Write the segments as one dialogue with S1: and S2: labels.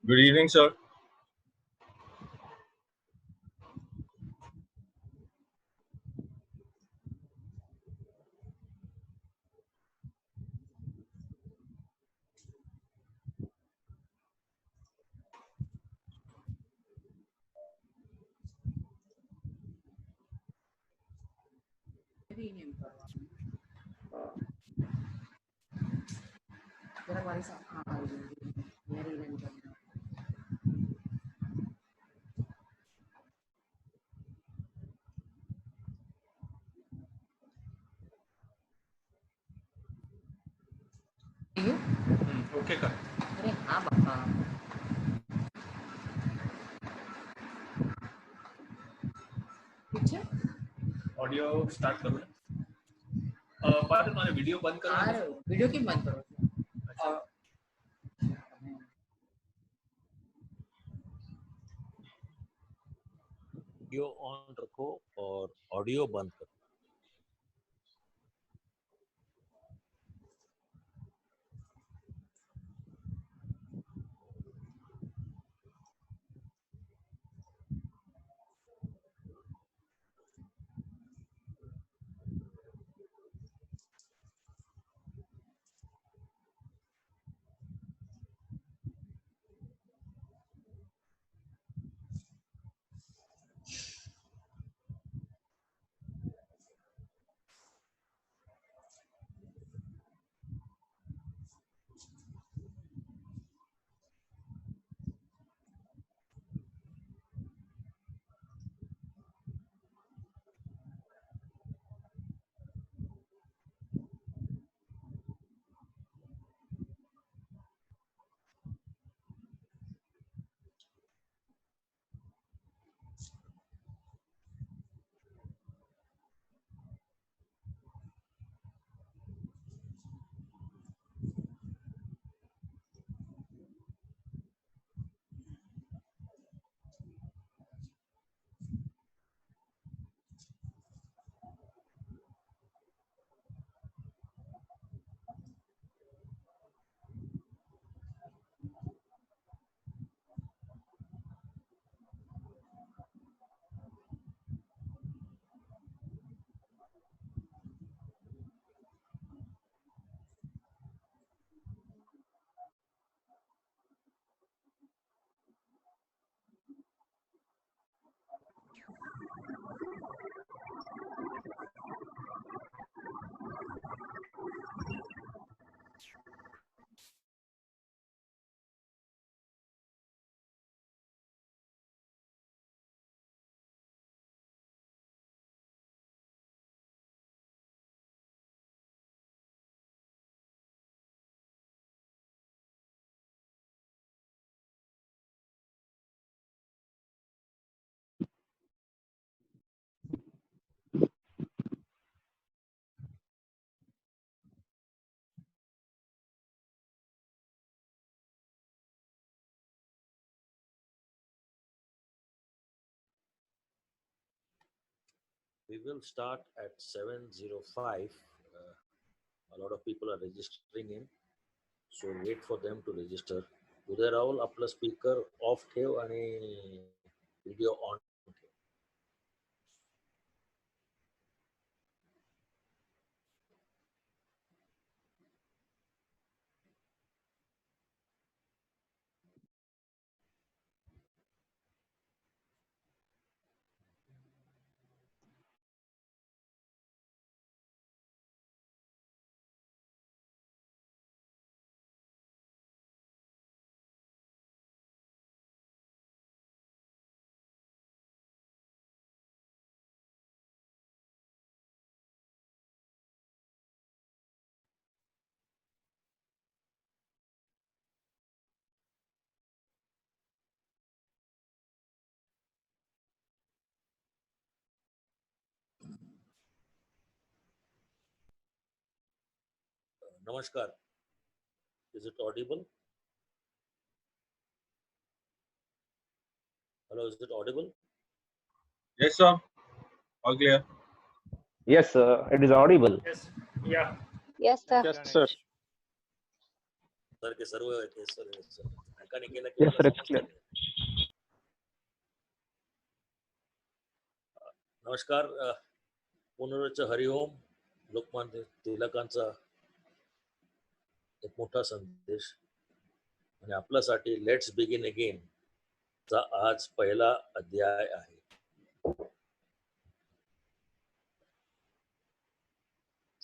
S1: Good evening, sir. Okay, sir. Audio start करो ना। बाद में वीडियो बंद करो।
S2: वीडियो की बंद करो।
S3: वीडियो ऑन रखो और ऑडियो बंद करो। We will start at 7:05. A lot of people are registering in, so wait for them to register. उदय राहुल आपला स्पीकर ऑफ ठेव आणि व्हिडिओ ऑन ठेव. Namaskar. Is it audible? Hello, is it audible?
S1: Yes, sir. All clear.
S4: Yes, it is audible.
S1: Yes. Yeah.
S5: Yes, sir.
S6: Yes, sir.
S3: Sir के सर्व आहेत sir एकाने केलं की
S4: Yes,
S3: मला
S4: sir, it's
S3: समजतं
S4: clear.
S3: नाही. नमस्कार. पुनरुच्च हरिओम. लोकमान्य टिळकांचा एक मोठा संदेश आणि आपल्यासाठी लेट्स बिगिन अगेन चा आज पहिला अध्याय आहे.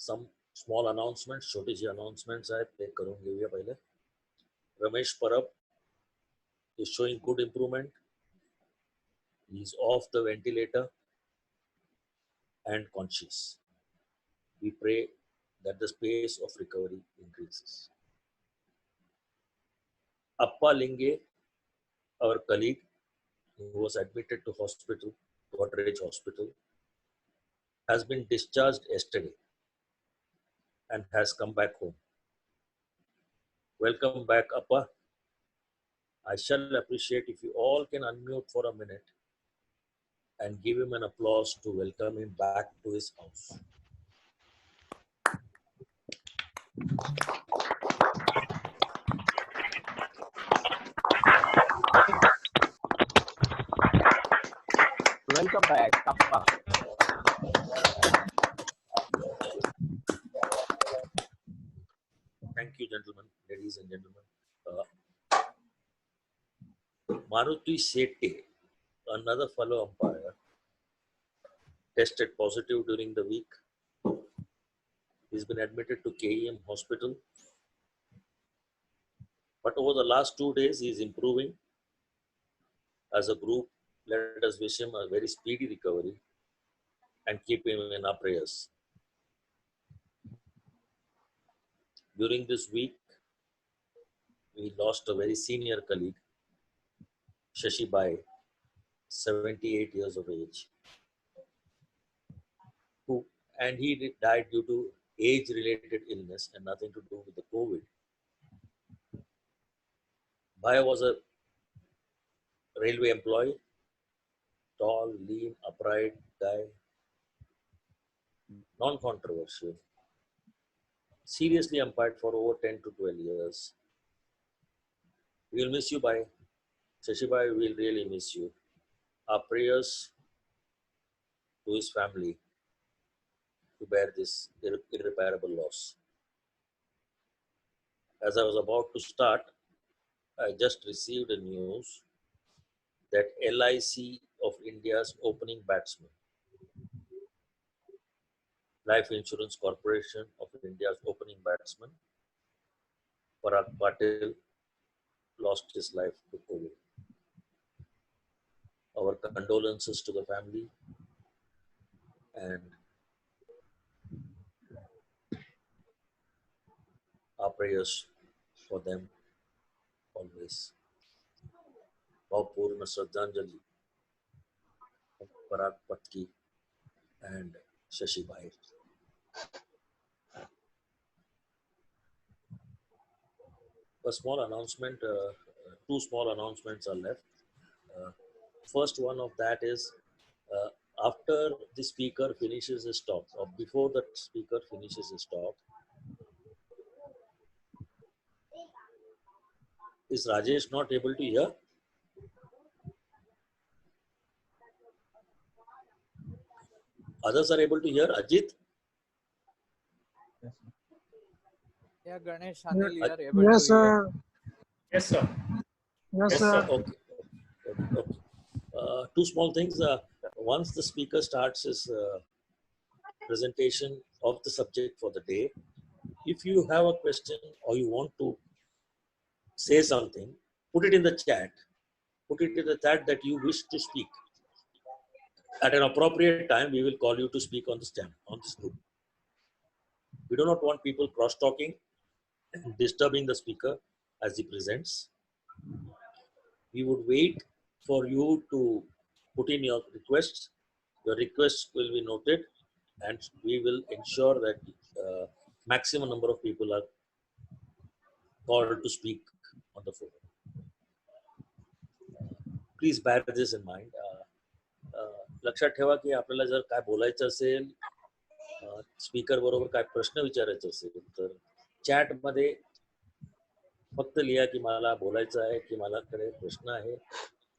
S3: सम स्मॉल अनाउन्समेंट, छोटीशी अनाउन्समेंट्स आहेत ते करून घेऊया. पहिले रमेश परब is showing good improvement. He is off the ventilator and conscious. We pray that the pace of recovery increases. Appa Linge, our colleague who was admitted to hospital, Godrej Hospital, has been discharged yesterday and has come back home. Welcome back, Appa. I shall appreciate if you all can unmute for a minute and give him an applause to welcome him back to his house.
S4: Welcome back, Appa.
S3: Thank you, gentlemen, ladies and gentlemen. Maruti Shetty, another fellow umpire, tested positive during the week. He's been admitted to KEM hospital. But over the last 2 days, he's improving. As a group, let us wish him a very speedy recovery and keep him in our prayers. During this week, we lost a very senior colleague, Shashi Bai, 78 years of age, and he died due to age-related illness and nothing to do with the COVID. Bai was a railway employee, tall, lean, upright guy, non-controversial, seriously umpired for over 10 to 12 years. We'll miss you, Bai. Shashi Bai, we'll really miss you. Our prayers to his family to bear this irreparable loss. As I was about to start, I just received a news that LIC of India's opening batsman, Life Insurance Corporation of India's opening batsman, Parag Patil, lost his life to COVID. Our condolences to the family and our prayers for them always. Bhavpurna Shraddhanjali, Parag Patki and Shashi Bai. A small announcement, two small announcements are left. First one of that is after the speaker finishes his talk, or before the speaker finishes his talk, is Rajesh not able to hear? Others are able to hear. Ajit?
S2: Yeah, Ganesh, Anil, you
S5: Yes,
S2: are able to hear.
S5: sir.
S1: Yes, sir.
S5: Yes,
S1: Yes,
S5: sir.
S1: sir.
S3: Okay. Okay. Two small things. Once the speaker starts his presentation of the subject for the day, if you have a question or you want to say something, put it in the chat. Put it in the chat that you wish to speak. At an appropriate time, we will call you to speak on this channel, on this group. We do not want people cross-talking and disturbing the speaker as he presents. We would wait for you to put in your requests. Your requests will be noted and we will ensure that maximum number of people are called to speak on the phone. Please bear this in mind. लक्षात ठेवा की आपल्याला जर काय बोलायचं असेल, speaker बरोबर काय प्रश्न विचारायचे असेल तर चॅट मध्ये फक्त लिहा की मला बोलायचं आहे, की माझ्याकडे प्रश्न आहे,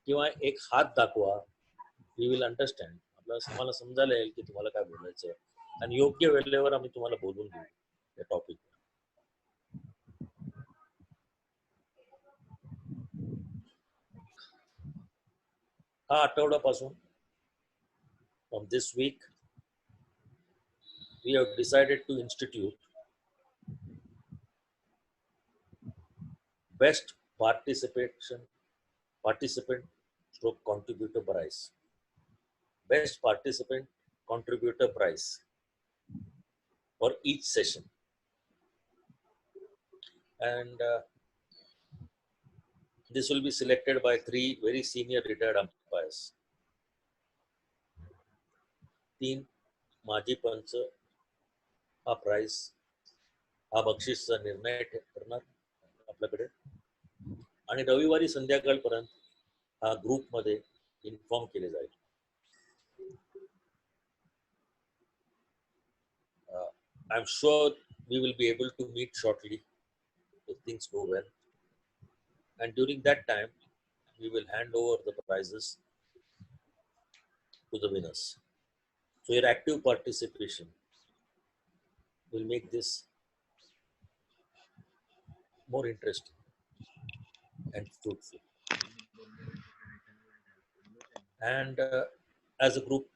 S3: किंवा एक हात दाखवा. We will understand. आम्हाला समजायला येईल की तुम्हाला काय बोलायचं आहे, आणि योग्य वेळेवर आम्ही तुम्हाला बोलून देऊ या टॉपिक. हा आठवड्यापासून, from this week, we have decided to institute best participant stroke contributor prize. Best participant contributor prize for each session. And this will be selected by 3 very senior retired umpires. 3 माजी पंच हा prize, हा बक्षीसचा निर्णय करणार आपल्याकडे, आणि रविवारी संध्याकाळपर्यंत हा ग्रुपमध्ये इन्फॉर्म केले जाईल. I'm sure we will be able to meet shortly if things go well, and during that time we will hand over the prizes to the winners. So your active participation will make this more interesting and fruitful. And as a group,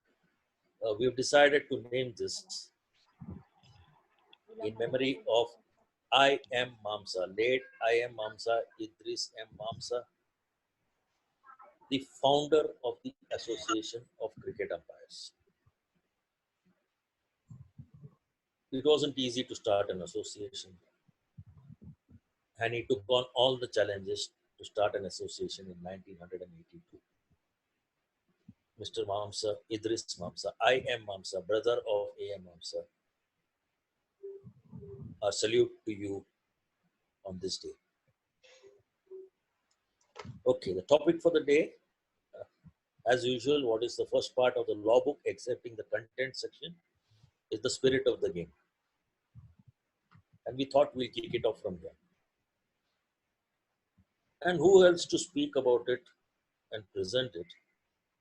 S3: we have decided to name this in memory of I. M. Mamsa, late I. M. Mamsa, Idris M. Mamsa, the founder of the Association of Cricket Umpires. It wasn't easy to start an association, and he took on all the challenges to start an association in 1982. Mr. Mamsa, Idris Mamsa, I. M. Mamsa, brother of A. M. Mamsa, a salute to you on this day. Okay, the topic for the day, as usual, what is the first part of the law book, excepting the content section, is the spirit of the game. And we thought we'll kick it off from here. And who else to speak about it and present it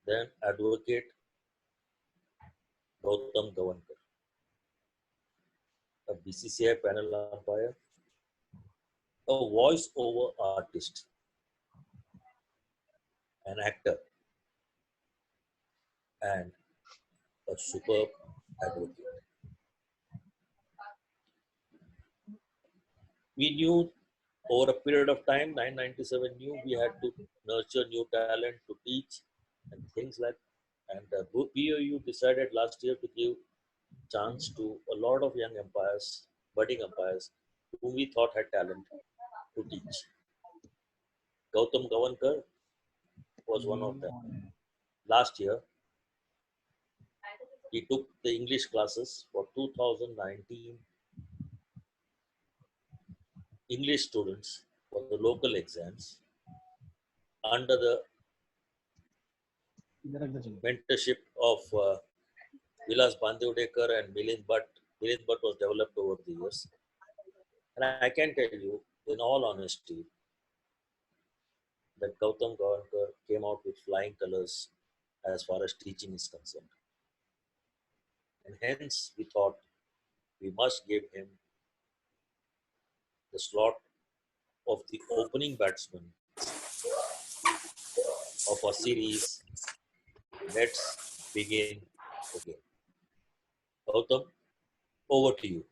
S3: than Advocate Gautam Gavankar, a BCCI panel umpire, a voice-over artist, an actor, and a superb advocate. We knew over a period of time, 997 knew we had to nurture new talent to teach and things like, and BOU decided last year to give chance to a lot of young umpires, budding umpires, whom we thought had talent to teach. Gautam Gavankar was one of them. Last year, he took the English classes for 2019 English students for the local exams under the mentorship of Vilas Bandevdekar and Milind Bhatt. Milind Bhatt was developed over the years. And I can tell you, in all honesty, that Gautam Gavankar came out with flying colors as far as teaching is concerned. And hence, we thought we must give him the slot of the opening batsman of our series. Let's begin the game. Gautam, over to you.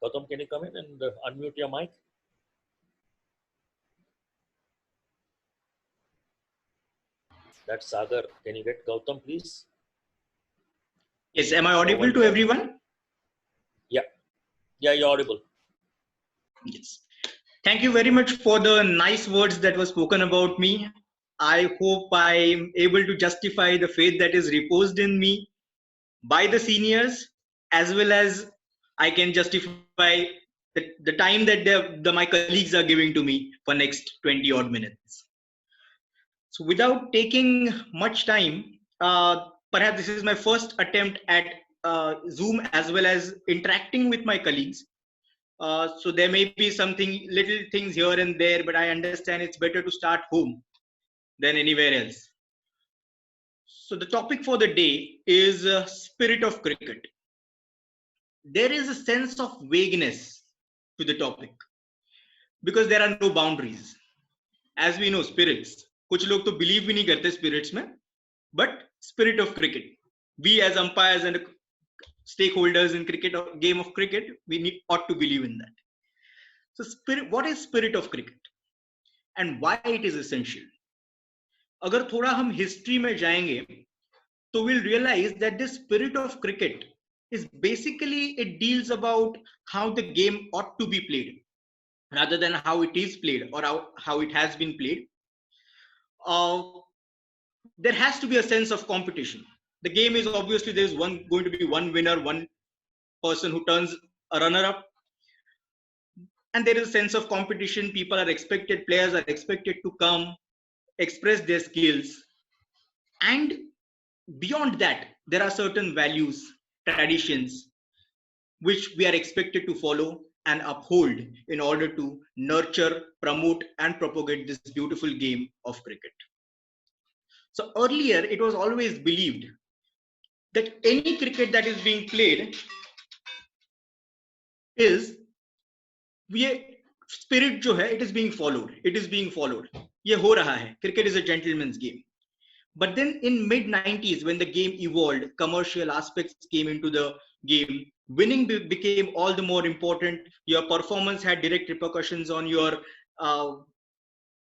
S3: Gautam, can you come in and unmute your mic? That's Sagar. Can you get Gautam, please?
S5: Yes, am I audible to everyone?
S3: Yeah, you're audible.
S5: Yes. Thank you very much for the nice words that were spoken about me. I hope I am able to justify the faith that is reposed in me by the seniors, as well as I can justify the time that my colleagues are giving to me for next 20 odd minutes. So without taking much time, perhaps this is my first attempt at Zoom as well as interacting with my colleagues. So there may be something, little things here and there, but I understand it's better to start home than anywhere else. So the topic for the day is spirit of cricket. There is a sense of vagueness to the topic because there are no boundaries. As we know, spirits. कुछ लोग तो believe भी नहीं करते spirits में, but spirit of cricket. We as umpires and stakeholders in cricket, game of cricket, ought to believe in that. So spirit, what is spirit of cricket and why it is essential? अगर थोड़ा हम history में जाएंगे तो we'll realize that this spirit of cricket is basically, it deals about how the game ought to be played rather than how it is played or how it has been played. There has to be a sense of competition. The game is obviously there's going to be one winner, one person who turns a runner up, and there is a sense of competition. People are expected, players are expected to come, express their skills, and beyond that, there are certain values, traditions, which we are expected to follow and uphold in order to nurture, promote, and propagate this beautiful game of cricket. So earlier, it was always believed that any cricket that is being played is, spirit जो है, it is being followed. It is being followed. ये हो रहा है. Cricket is a gentleman's game. But then in mid-90s, when the game evolved, commercial aspects came into the game. Winning became all the more important. Your performance had direct repercussions on your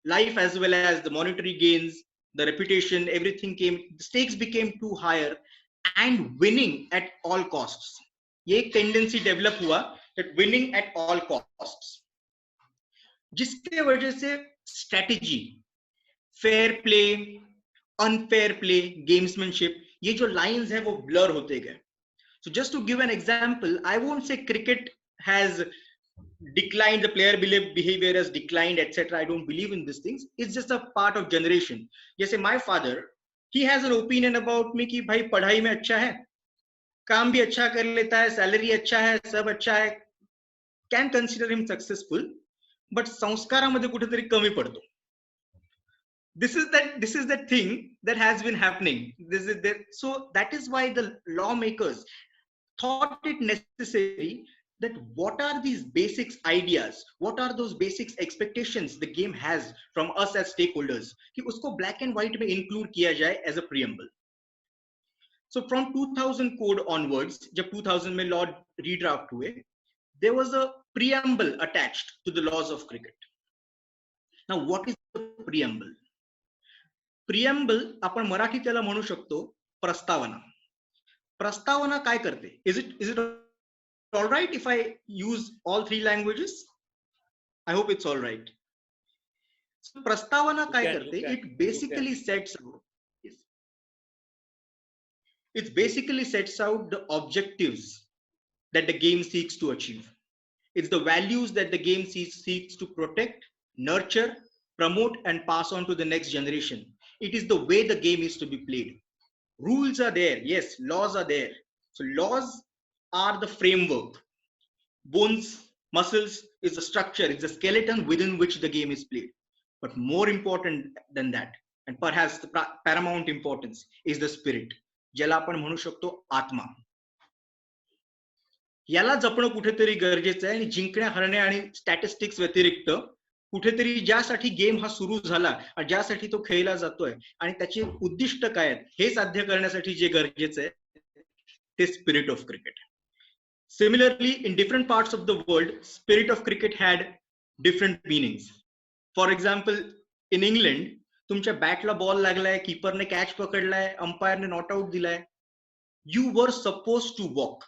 S5: life as well as the monetary gains, the reputation, everything came, the stakes became too higher, and winning at all costs. ये एक tendency develop हुआ that winning at all costs. जिसके वजह से strategy, fair play, unfair play, gamesmanship, ये जो lines है वो blur होते गए. So just to give an example, I won't say cricket has declined, the player behavior has declined, etc. I don't believe in these things. It's just a part of generation. जैसे my father, he has an opinion about me कि भाई पढ़ाई में अच्छा है, काम भी अच्छा कर लेता है, salary अच्छा है, सब अच्छा है, can consider him successful, but संस्कारामध्ये कुठेतरी कमी पडतो. This is that thing that has been happening. So that is why the lawmakers thought it necessary that what are these basics ideas, what are those basics expectations the game has from us as stakeholders, कि उसको black and white में include किया जाए as a preamble. So from 2000 code onwards, जब 2000 में law redraft हुए, there was a preamble attached to the laws of cricket. Now what is the preamble? Preamble आपण मराठी त्याला म्हणू शकतो प्रस्तावना. प्रस्तावना काय करते? Is it all right if I use all three languages? I hope it's all right. So प्रस्तावना काय करते? It basically sets out. Yes. It basically sets out the objectives that the game seeks to achieve. It's the values that the game seeks to protect, nurture, promote, and pass on to the next generation. It is the way the game is to be played. Rules are there. Yes, laws are there. So laws are the framework. Bones, muscles is the structure, it's the skeleton within which the game is played. But more important than that, and perhaps the paramount importance, is the spirit. ज्याला आपण म्हणू शकतो आत्मा. याला जपणं कुठेतरी गरजेचं आहे आणि जिंकण्या हरण्या आणि स्टॅटिस्टिक्स व्यतिरिक्त कुठेतरी ज्यासाठी गेम हा सुरू झाला आणि ज्यासाठी तो खेळला जातोय आणि त्याचे उद्दिष्ट काय आहेत हे साध्य करण्यासाठी जे गरजेचं आहे ते spirit of cricket. Similarly, in different parts of the world, spirit of cricket had different meanings. For example, in England, तुमच्या बॅटला बॉल लागलाय, कीपरने कॅच पकडलाय, अंपायरने नॉट आउट दिलाय, you were suppose to walk,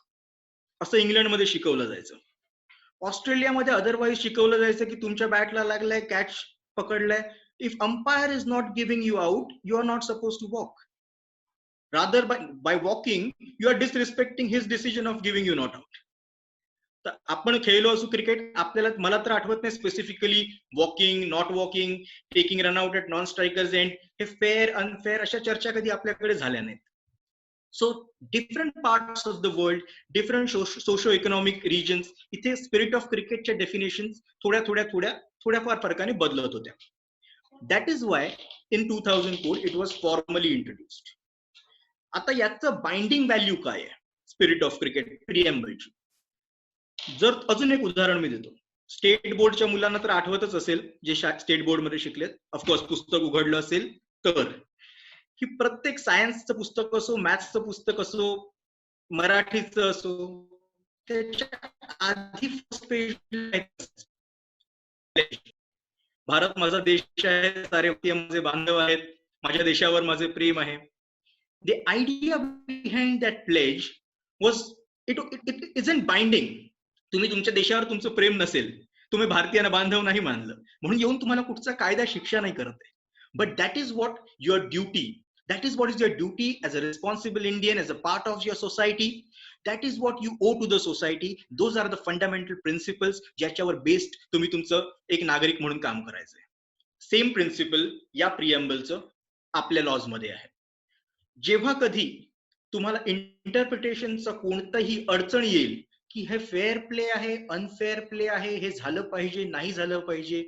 S5: असं इंग्लंडमध्ये शिकवलं जायचं. ऑस्ट्रेलियामध्ये अदरवाईज शिकवलं जायचं की तुमच्या बॅटला लागलाय, कॅच पकडलाय, if umpire is not giving you out, you are not suppose to walk. Rather by walking, you are disrespecting his decision of giving you not out. तर आपण खेळलो असू क्रिकेट, आपल्याला मला तर आठवत नाही specifically walking, not walking, taking run out at non strikers end, हे फेअर अनफेअर अशा चर्चा कधी आपल्याकडे झाल्या नाहीत. So different parts of the world, different socio-economic regions, इथे स्पिरिट ऑफ क्रिकेटच्या डेफिनेशन थोड्याफार फरकाने बदलत होत्या. That is why in 2004 it was formally introduced. आता याचं बाइंडिंग व्हॅल्यू काय आहे स्पिरिट ऑफ क्रिकेट प्रिएम्बलची? जर अजून एक उदाहरण मी देतो. स्टेट बोर्डच्या मुलांना तर आठवतच असेल, जे स्टेट बोर्ड मध्ये शिकलेत, ऑफकोर्स पुस्तक उघडलं असेल तर, की प्रत्येक सायन्सचं पुस्तक असो, मॅथ्सचं पुस्तक असो, मराठीचं असो, त्याच्या आधी फर्स्ट पेज भारत माझा देश आहे, सारे माझे बांधव आहेत, माझ्या देशावर माझे प्रेम आहे. The idea behind that pledge was it isn't binding. तुम्ही तुमच्या देशावर तुमचं प्रेम नसेल, तुम्ही भारतीयांना बांधव नाही मानलं म्हणून येऊन तुम्हाला कुठचा कायदा शिक्षा नाही करत आहे. But that is what your duty, that is what is your duty as a responsible Indian, as a part of your society. That is what you owe to the society. Those are the fundamental principles ज्याच्यावर based तुम्ही तुमचं एक नागरिक म्हणून काम करायचंय. Same principal या प्रिएम्बलचं आपल्या लॉज मध्ये आहे. जेव्हा कधी तुम्हाला इंटरप्रिटेशनचा कोणताही अडचण येईल की हे फेअर प्ले आहे, अनफेअर प्ले आहे, हे झालं पाहिजे, नाही झालं पाहिजे,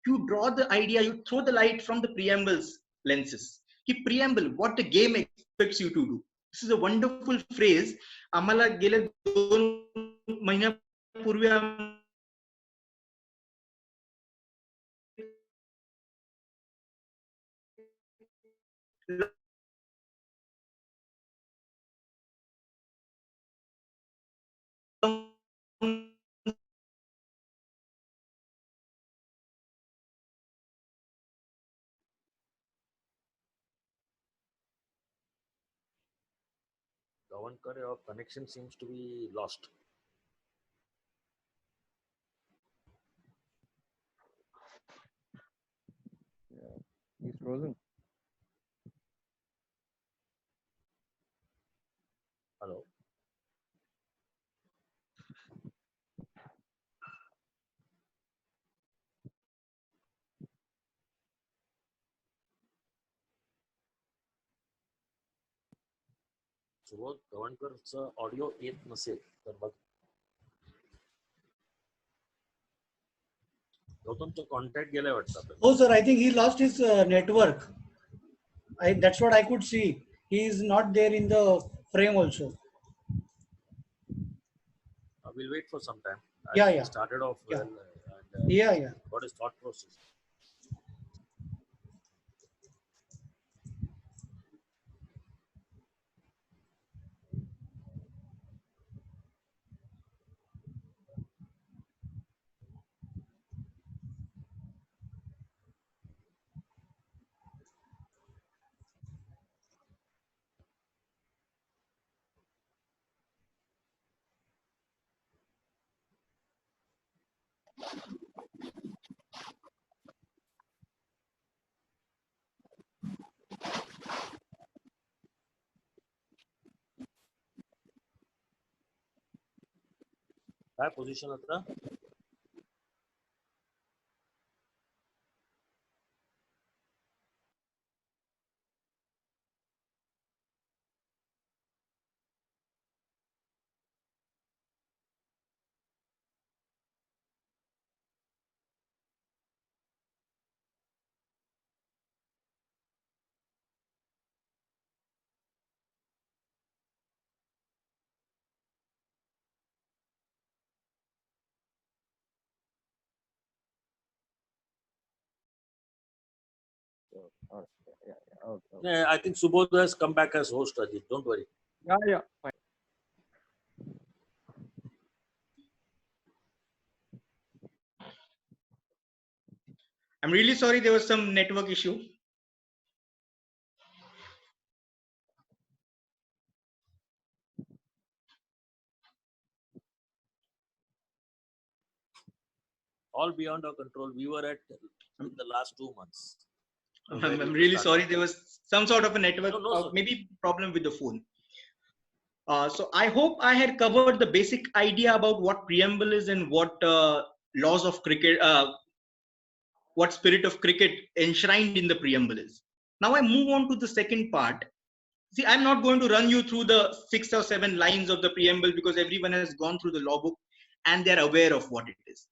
S5: you draw the idea, you throw the light from the preambles lenses. की preamble, what the game expects you to do. This is a wonderful phrase. आम्हाला गेल्या 2 महिन्यापूर्वी
S3: Gavankar, your connection seems to be lost.
S4: He's frozen.
S3: Hello. Subodh गवाणकरचं audio येत नसेल तर बघ. गौतमचं contact गेलाय वाटतं आपल्याला.
S6: Oh, sir, I think he lost his network. That's what I could see. He is not there in the frame also.
S3: We'll wait for some time.
S6: Yeah.
S3: He started off
S6: Yeah.
S3: well. And,
S6: Yeah.
S3: What is thought process? काय position आता?
S4: Okay.
S3: Yeah, I think Subodh has come back as host, Ajit. Don't worry.
S4: Yeah. Fine.
S5: I'm really sorry, there was some network issue.
S3: All beyond our control. We were at in the last 2 months.
S5: I'm really sorry, there was some sort of a network,
S3: No,
S5: maybe problem with the phone. So I hope I had covered the basic idea about what preamble is and what laws of cricket, what spirit of cricket enshrined in the preamble is. Now I move on to the second part, See, I'm not going to run you through the 6 or 7 lines of the preamble because everyone has gone through the law book and they're aware of what it is.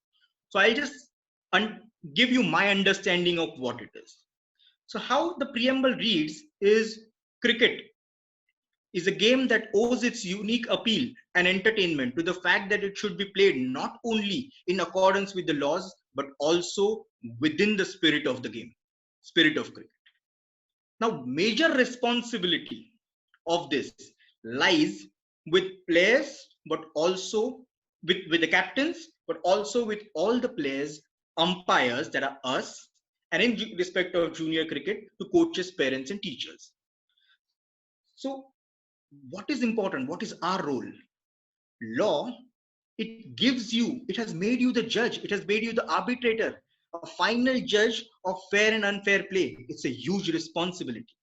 S5: So I'll just give you my understanding of what it is. So how the preamble reads is, cricket is a game that owes its unique appeal and entertainment to the fact that it should be played not only in accordance with the laws, but also within the spirit of the game, spirit of cricket. Now, major responsibility of this lies with players, but also with the captains, but also with all the players, umpires that are us, and in respect of junior cricket, to coaches, parents, and teachers. So, what is important? What is our role? Law, it gives you, it has made you the judge, it has made you the arbitrator, a final judge of fair and unfair play. It's a huge responsibility.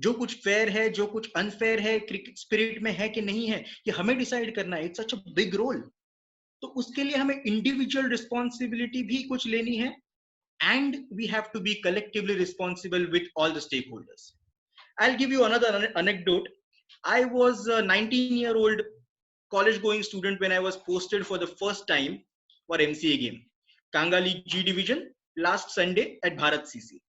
S5: जो कुछ fair है, जो कुछ unfair है, cricket spirit में है कि नहीं है, ये हमें डिसाइड करना है. It's such a big role. तो उसके लिए हमें इंडिविजुअल रिस्पॉन्सिबिलिटी भी कुछ लेनी है, and we have to be collectively responsible with all the stake holders. I'll give you another anecdote. I was a 19-year-old college-going student when I was posted for the first time for MCA game, Kangali G Division, last Sunday at Bharat CC.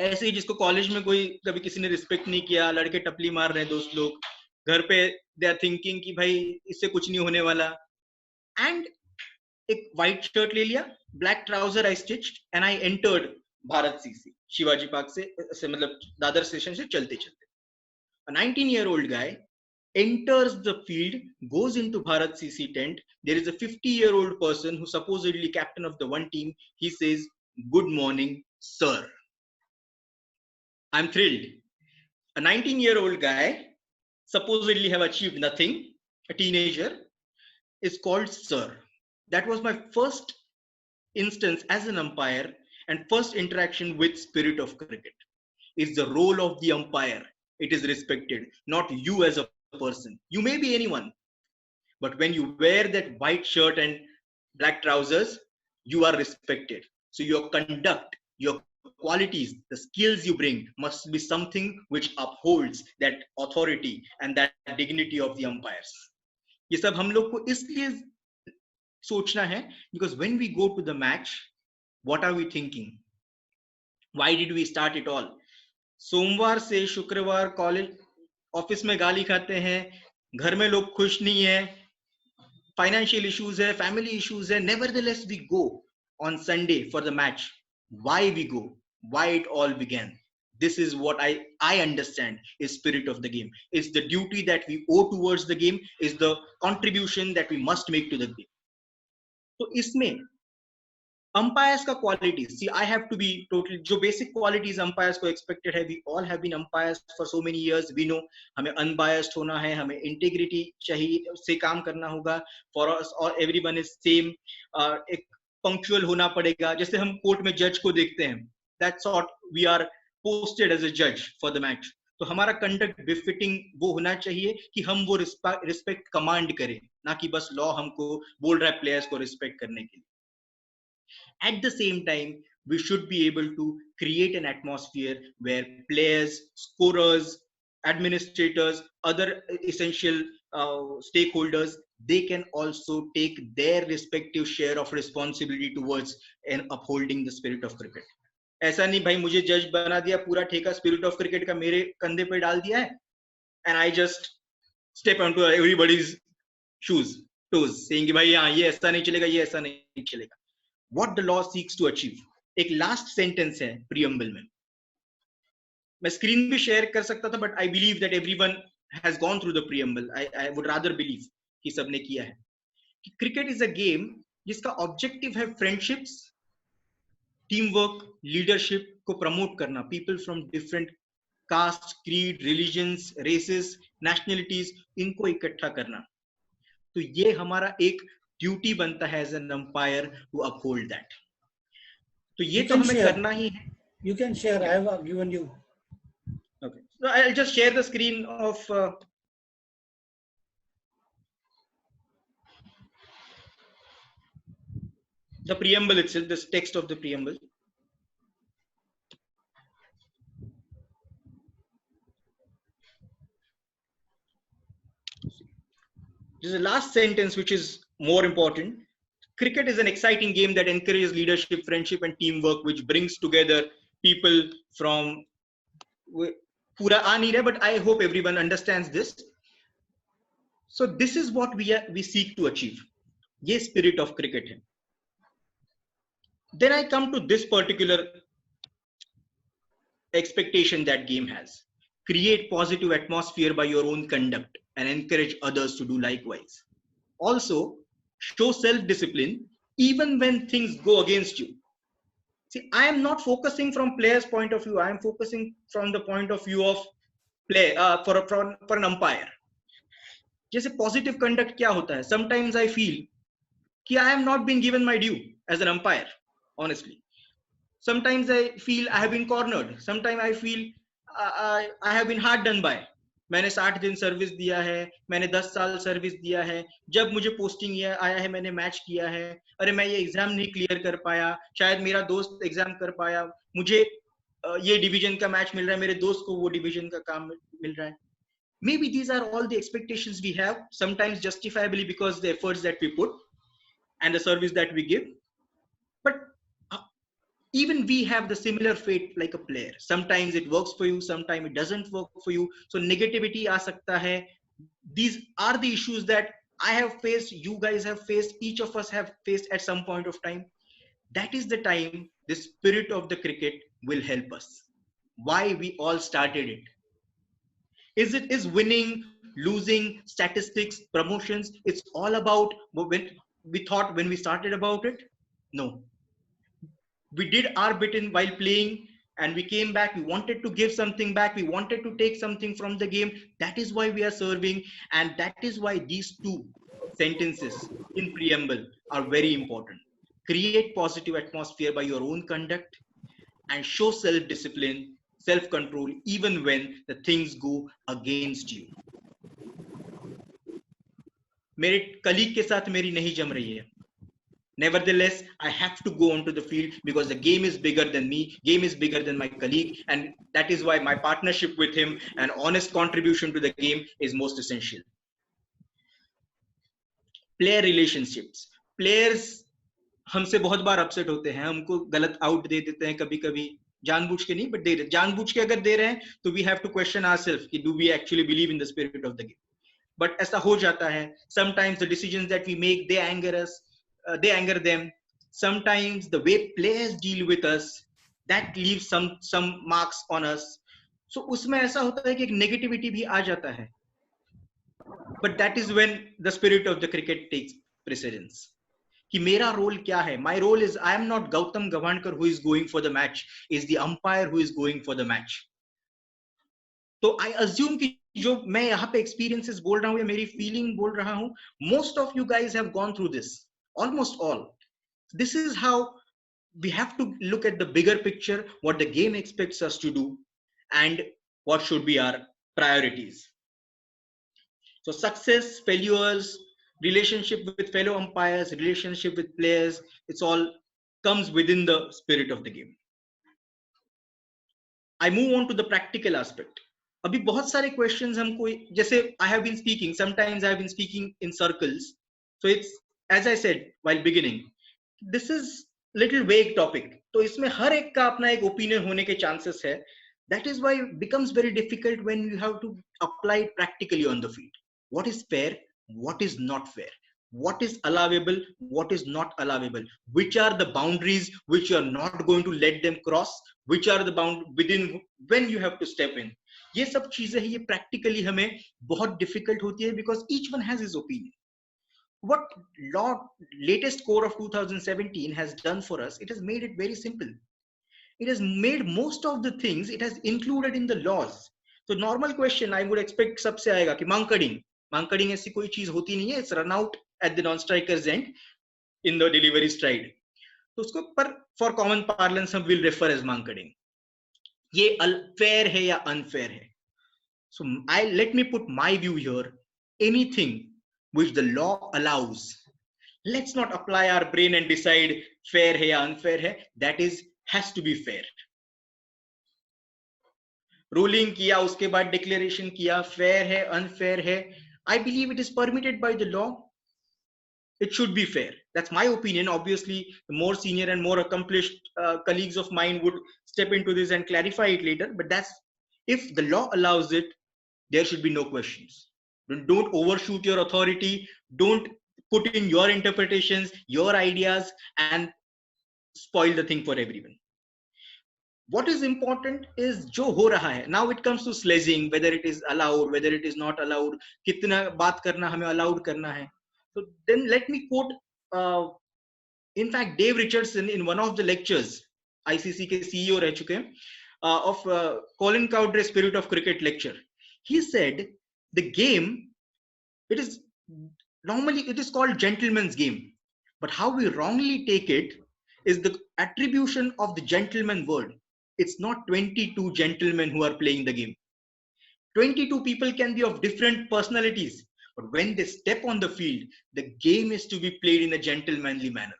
S5: ऐसे ही जिसको college में कोई कभी किसी ने respect नहीं किया, लड़के टपली मार रहे हैं दोस्त लोग, घर पे दे आर थिंकिंग कि भाई इससे कुछ नहीं होने वाला, एंड एक व्हाइट शर्ट ले लिया, black trouser I stitched and I entered Bharat CC Shivaji park से मतलब दादर स्टेशन से चलते चलते. A 19-year-old guy enters the field, goes into Bharat CC tent. There is a 50-year-old person who supposedly captain of the one team. He says, "Good morning, sir." I'm thrilled. A 19-year-old guy, supposedly have achieved nothing, a teenager, is called sir. That was my first instance as an umpire and first interaction with spirit of cricket. Is the role of the umpire. It is respected, not you as a person. You may be anyone, but when you wear that white shirt and black trousers, you are respected. So your conduct, your qualities, the skills you bring must be something which upholds that authority and that dignity of the umpires. ये सब हम लोग को इसलिए सोचना है because when we go to the match, what are we thinking? Why did we start it all? सोमवार से शुक्रवार कॉलेज ऑफिस में गाली खाते हैं, घर में लोग खुश नहीं है, फाइनेंशियल इश्यूज है, फैमिली इश्यूज है, nevertheless we go on Sunday for the match. Why we go? Why it all began? This is what I understand is spirit of the game. It's the duty that we owe towards the game, is the contribution that we must make to the game. तो इसमें umpires का qualities, see I have to be totally, जो basic qualities umpires को expected है, we all have been umpires for so many years, we know हमें unbiased होना है, हमें integrity चाहिए से काम करना होगा, for us or everyone is same, एक punctual होना पड़ेगा, जैसे हम कोर्ट में जज को देखते हैं, that's what we are posted as a judge for the match. तो हमारा कंडक्ट बिफिटिंग वो होना चाहिए कि हम वो रिस्पेक्ट कमांड करें, ना कि बस लॉ हमको बोल रहा है प्लेयर्स को रिस्पेक्ट करने के लिए. At the same time, we should be able to create an atmosphere where players, scorers, administrators, other essential stakeholders, they can also take their respective share of responsibility towards and upholding the spirit of cricket. ऐसा नहीं भाई मुझे जज बना दिया, पूरा ठेका spirit of cricket का मेरे कंधे पे डाल दिया है, and I just step onto everybody's shoes, toes, saying कि भाई हाँ ये ऐसा नहीं चलेगा, ये ऐसा नहीं चलेगा. What the law seeks to achieve. एक लास्ट सेंटेंस है प्रीएम्बल में, मैं स्क्रीन भी शेयर कर सकता था, but I believe that everyone has gone through the preamble. I would rather believe कि सबने किया है कि क्रिकेट इज अ गेम जिसका ऑब्जेक्टिव है फ्रेंडशिप्स, टीम वर्क, लीडरशिप को प्रमोट करना, people from different caste, creed, religions, races, nationalities, इनको इकट्ठा करना. तो ये हमारा एक ड्यूटी बनता है as an umpire to uphold that. तो ये तो हमें करना ही है.
S6: You can share. I have given you.
S5: Okay, so I'll just share the screen of the preamble itself, this text of the preamble. This is the last sentence, which is more important. Cricket is an exciting game that encourages leadership, friendship, and teamwork, which brings together people from pura aa nahi raha, but I hope everyone understands this. So this is what we seek to achieve. Ye spirit of cricket hai. Then I come to this particular expectation that game has. Create positive atmosphere by your own conduct and encourage others to do likewise. Also, show self-discipline even when things go against you. See, I am not focusing from player's point of view. I am focusing from the point of view of play for an umpire. जैसे positive conduct क्या होता है? Sometimes I feel कि I am not being given my due as an umpire, honestly. Sometimes I feel I have been cornered. Sometimes I feel I have been hard done by. मैंने 60 दिन service दिया है, मैंने 10 साल service दिया है, जब मुझे पोस्टिंग आया है मैंने मैच किया है, अरे मैं ये एग्जाम नहीं क्लियर कर पाया, शायद मेरा दोस्त एग्जाम कर पाया, मुझे ये डिवीजन का मैच मिल रहा है, मेरे दोस्त को वो डिवीजन का काम मिल रहा है. Maybe these are all the expectations we have, sometimes justifiably because the efforts that we put and the service that we give. But even we have the similar fate like a player. Sometimes it works for you, sometimes it doesn't work for you. So negativity aa sakta hai. These are the issues that I have faced, you guys have faced, each of us have faced at some point of time. That is the time the spirit of the cricket will help us. Why we all started it. Is winning, losing, statistics, promotions, it's all about when we thought when we started about it? No. We did our bit in while playing and we came back. We wanted to give something back. We wanted to take something from the game. That is why we are serving. And that is why these two sentences in preamble are very important. Create positive atmosphere by your own conduct and show self-discipline, self-control, even when the things go against you. मेरे colleague के साथ मेरी नहीं जम रही है. Nevertheless, I have to go onto the field because the game is bigger than me, game is bigger than my colleague, and that is why my partnership with him and honest contribution to the game is most essential. Player relationships. Players हमसे बहुत बार upset होते हैं, हमको गलत out दे देते हैं कभी कभी, जानबूझ के नहीं बट दे रहे, जानबूझ के अगर दे रहे हैं तो we have to question ourselves कि do we actually believe in the spirit of the game. But ऐसा हो जाता है. Sometimes the decisions that we make they anger us, they anger them. Sometimes the way players deal with us, that leaves some marks on us. So उसमें ऐसा होता है कि एक negativity भी आ जाता है. But that is when the spirit of the cricket takes precedence. कि मेरा रोल क्या है? My role is I am not Gautam Gavankar who is going for the match. Is the umpire who is going for the match. तो I assume कि जो मैं यहाँ पे experiences बोल रहा हूँ या मेरी feeling बोल रहा हूँ, most of you guys have gone through this. Almost all. This is how we have to look at the bigger picture, what the game expects us to do, and what should be our priorities. So success, failures, relationship with fellow umpires, relationship with players, it's all comes within the spirit of the game. I move on to the practical aspect. अभी बहुत सारे questions हमको, जैसे I have been speaking, sometimes I have been speaking in circles. So it's, as I said while beginning, this is little vague topic. तो इसमें हर एक का अपना एक opinion होने के chances है. That is why it becomes very difficult when you have to apply it practically on the field. What is fair? What is not fair? What is allowable? What is not allowable? Which are the boundaries which you are not going to let them cross? Which are the bound within when you have to step in? ये सब चीजें हैं, ये practically हमें बहुत difficult होती है because each one has his opinion. What latest core of 2017 has done for us, it has made it very simple. It has made most of the things, it has included in the laws. So normal question I would expect सबसे आएगा कि mankading ऐसी कोई चीज होती नहीं है, it's run out at the non-striker's end in the delivery stride. तो उसको पर for common parlance हम will refer as mankading. ये fair है या unfair है. So let me put my view here. Anything which the law allows, let's not apply our brain and decide fair है या unfair है. That has to be fair. Ruling किया, उसके बाद declaration किया, fair है, unfair है. I believe it is permitted by the law. It should be fair. That's my opinion. Obviously, the more senior and more accomplished colleagues of mine would step into this and clarify it later. But that's, if the law allows it, there should be no questions. Don't overshoot your authority. Don't put in your interpretations, your ideas, and spoil the thing for everyone. What is important is जो हो रहा है. Now it comes to sledging, whether it is allowed, whether it is not allowed, कितना बात करना हमें allowed करना है. So then let me quote, in fact, Dave Richardson in one of the lectures, ICC के CEO रह चुके हैं, of Colin Cowdrey's Spirit of Cricket lecture. He said the game, it is normally, it is called gentleman's game, but how we wrongly take it is the attribution of the gentleman word. It's not 22 gentlemen who are playing the game. 22 people can be of different personalities, but when they step on the field, the game is to be played in a gentlemanly manner.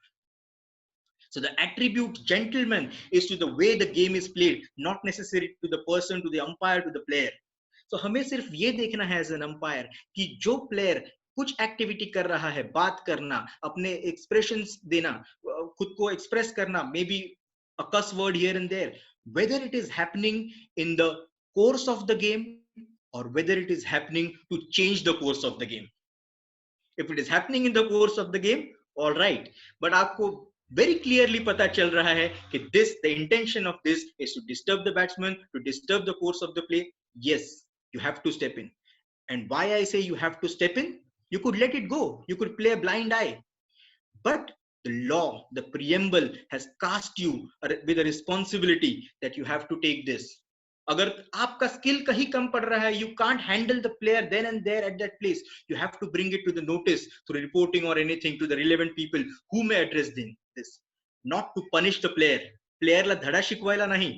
S5: So the attribute gentleman is to the way the game is played, not necessarily to the person, to the umpire, to the player. So हमें सिर्फ ये देखना है as an umpire कि जो player कुछ activity कर रहा है, बात करना, अपने expressions देना, खुद को express करना, maybe a cuss word here and there, whether it is happening in the course of the game or whether it is happening to change the course of the game. If it is happening in the course of the game, all right, but आपको very clearly पता चल रहा है कि this, the intention of this is to disturb the batsman, to disturb the course of the play, yes, you have to step in. And why I say you have to step in, you could let it go, you could play a blind eye, but the law, the preamble has cast you with a responsibility that you have to take this. अगर आपका skill कहीं कम पड़ रहा है, you can't handle the player then and there at that place, you have to bring it to the notice through reporting or anything to the relevant people who may address this, not to punish the player. Player ला धडा शिकवायला नाही,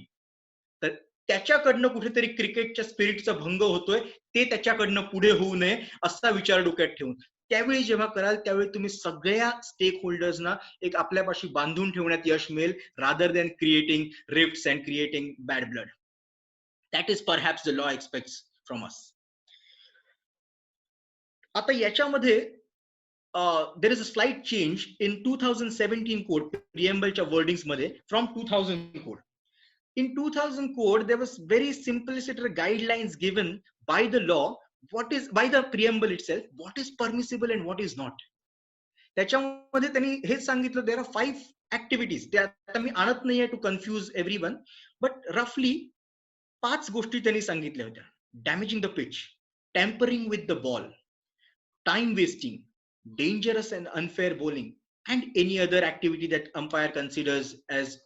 S5: तर त्याच्याकडनं कुठेतरी क्रिकेटच्या स्पिरिटचा भंग होतोय, ते त्याच्याकडनं पुढे होऊ नये असा विचार डोक्यात ठेवून त्यावेळी जेव्हा कराल त्यावेळी तुम्ही सगळ्या स्टेक होल्डर्सना एक आपल्यापाशी बांधून ठेवण्यात यश मिळेल, rather than creating rifts and creating bad blood. That is perhaps the law expects from us. आता याच्यामध्ये there is a slight change in 2017 code preamble wordings मध्ये from 2000 code. In 2000 code there was very simplistic guidelines given by the law, what is by the preamble itself, what is permissible and what is not. त्याच्यामध्ये त्यांनी हेच सांगितलं, there are 5 activities. ते आता मी आणत नाहीये to confuse everyone, but roughly 5 गोष्टी त्यांनी सांगितल्या होत्या. Damaging the pitch, tampering with the ball, time wasting, dangerous and unfair bowling, and any other activity that umpire considers as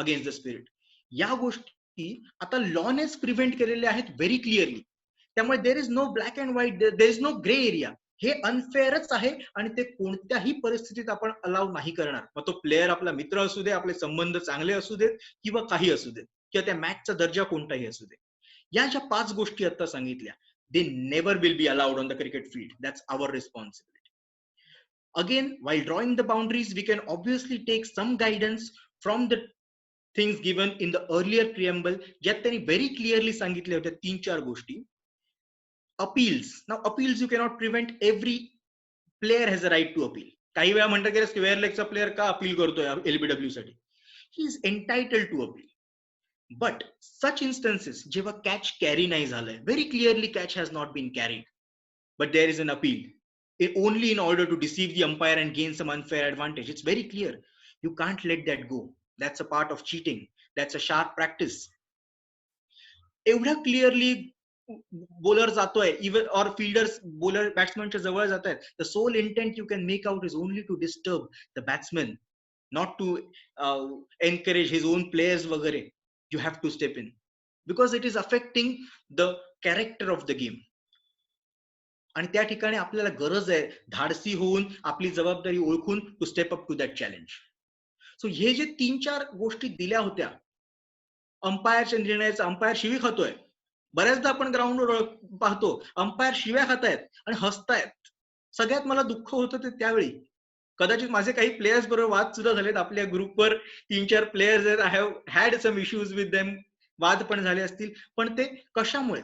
S5: against the spirit. या गोष्टी आता लॉनेच प्रिव्हेंट केलेल्या आहेत व्हेरी क्लिअरली. त्यामुळे there is no black and white, there is no grey area. हे अनफेअरच आहे आणि ते कोणत्याही परिस्थितीत आपण अलाव नाही करणार. मग तो प्लेअर आपला मित्र असू दे, आपले संबंध चांगले असू देत किंवा काही असू देत, किंवा त्या मॅचचा दर्जा कोणताही असू दे. या ज्या 5 गोष्टी आता सांगितल्या, they never will be allowed on the cricket field. That's our responsibility. Again, while drawing the boundaries, we can obviously take some guidance from the things given in the earlier preamble, ज्यात त्यांनी very clearly सांगितले होते 3-4 गोष्टी. Appeals. Now, appeals you cannot prevent. Every player has a right to appeal. काही वेळा म्हणतात की square लेगचा player का अपील करतोय LBW साठी, he is entitled to appeal. But such instances जेव्हा catch carry नाही झालंय, very clearly catch has not been carried, but there is an appeal, only in order to deceive the umpire and gain some unfair advantage. It's very clear. You can't let that go. That's a part of cheating. That's a sharp practice. एवढा clearly bowler जातोय, even और fielders bowler बॅट्समनच्या जवळ जात आहेत, the sole intent you can make out is only to disturb the batsman, not to encourage his own players वगैरे. You have to step in because it is affecting the character of the game. आणि त्या ठिकाणी आपल्याला गरज आहे धाडसी होऊन आपली जबाबदारी ओळखून to step up to that challenge. So हे जे 3-4 गोष्टी दिल्या होत्या अंपायरच्या निर्णयाचा, अंपायर शिवी खातोय. बऱ्याचदा आपण ग्राउंडवर पाहतो अंपायर शिव्या खातायत आणि हसतायत. सगळ्यात मला दुःख होतं ते त्यावेळी. कदाचित माझे काही प्लेयर्स बरोबर वाद सुद्धा झालेत. आपल्या ग्रुपवर 3-4 प्लेयर्स आहेत, I have had some issues with them. वाद पण झाले असतील, पण ते कशामुळे,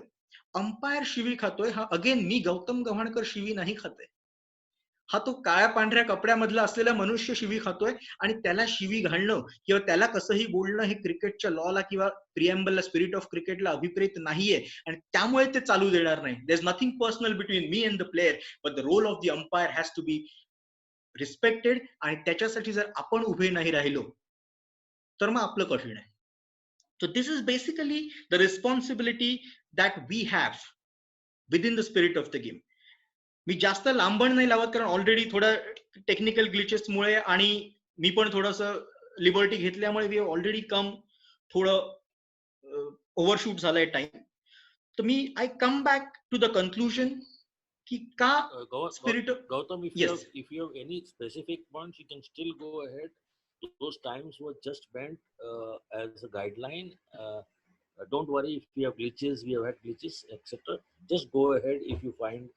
S5: अंपायर शिवी खातोय, हा अगेन मी गौतम गव्हाणकर शिवी नाही खाते, हा तो काळ्या पांढऱ्या कपड्यामधला असलेला मनुष्य शिवी खातोय. आणि त्याला शिवी घालणं किंवा त्याला कसंही बोलणं हे क्रिकेटच्या लॉला किंवा प्रिएम्बलला, स्पिरिट ऑफ क्रिकेटला अभिप्रेत नाहीये, आणि त्यामुळे ते चालू देणार नाही. There is nothing personal between me and the player, but the role of the umpire has to be respected. आणि त्याच्यासाठी जर आपण उभे नाही राहिलो तर मग आपलं कठीण आहे. So this is basically the responsibility that we have within the spirit of the game. मी जास्त लांबण नाही लावत, कारण ऑलरेडी थोडं टेक्निकल ग्लिचेस मुळे आणि मी पण थोडस लिबर्टी घेतल्यामुळे वी ऑलरेडी कम थोडं ओव्हरशूट झालंय टाइम. तर मी I come back to the conclusion की का spirit.
S3: Gautam,
S5: Yes.
S3: if you have any specific points, you can still go ahead. Those times were just meant as a guideline. Don't worry if we have glitches, we have had glitches, etc. Just go ahead if you find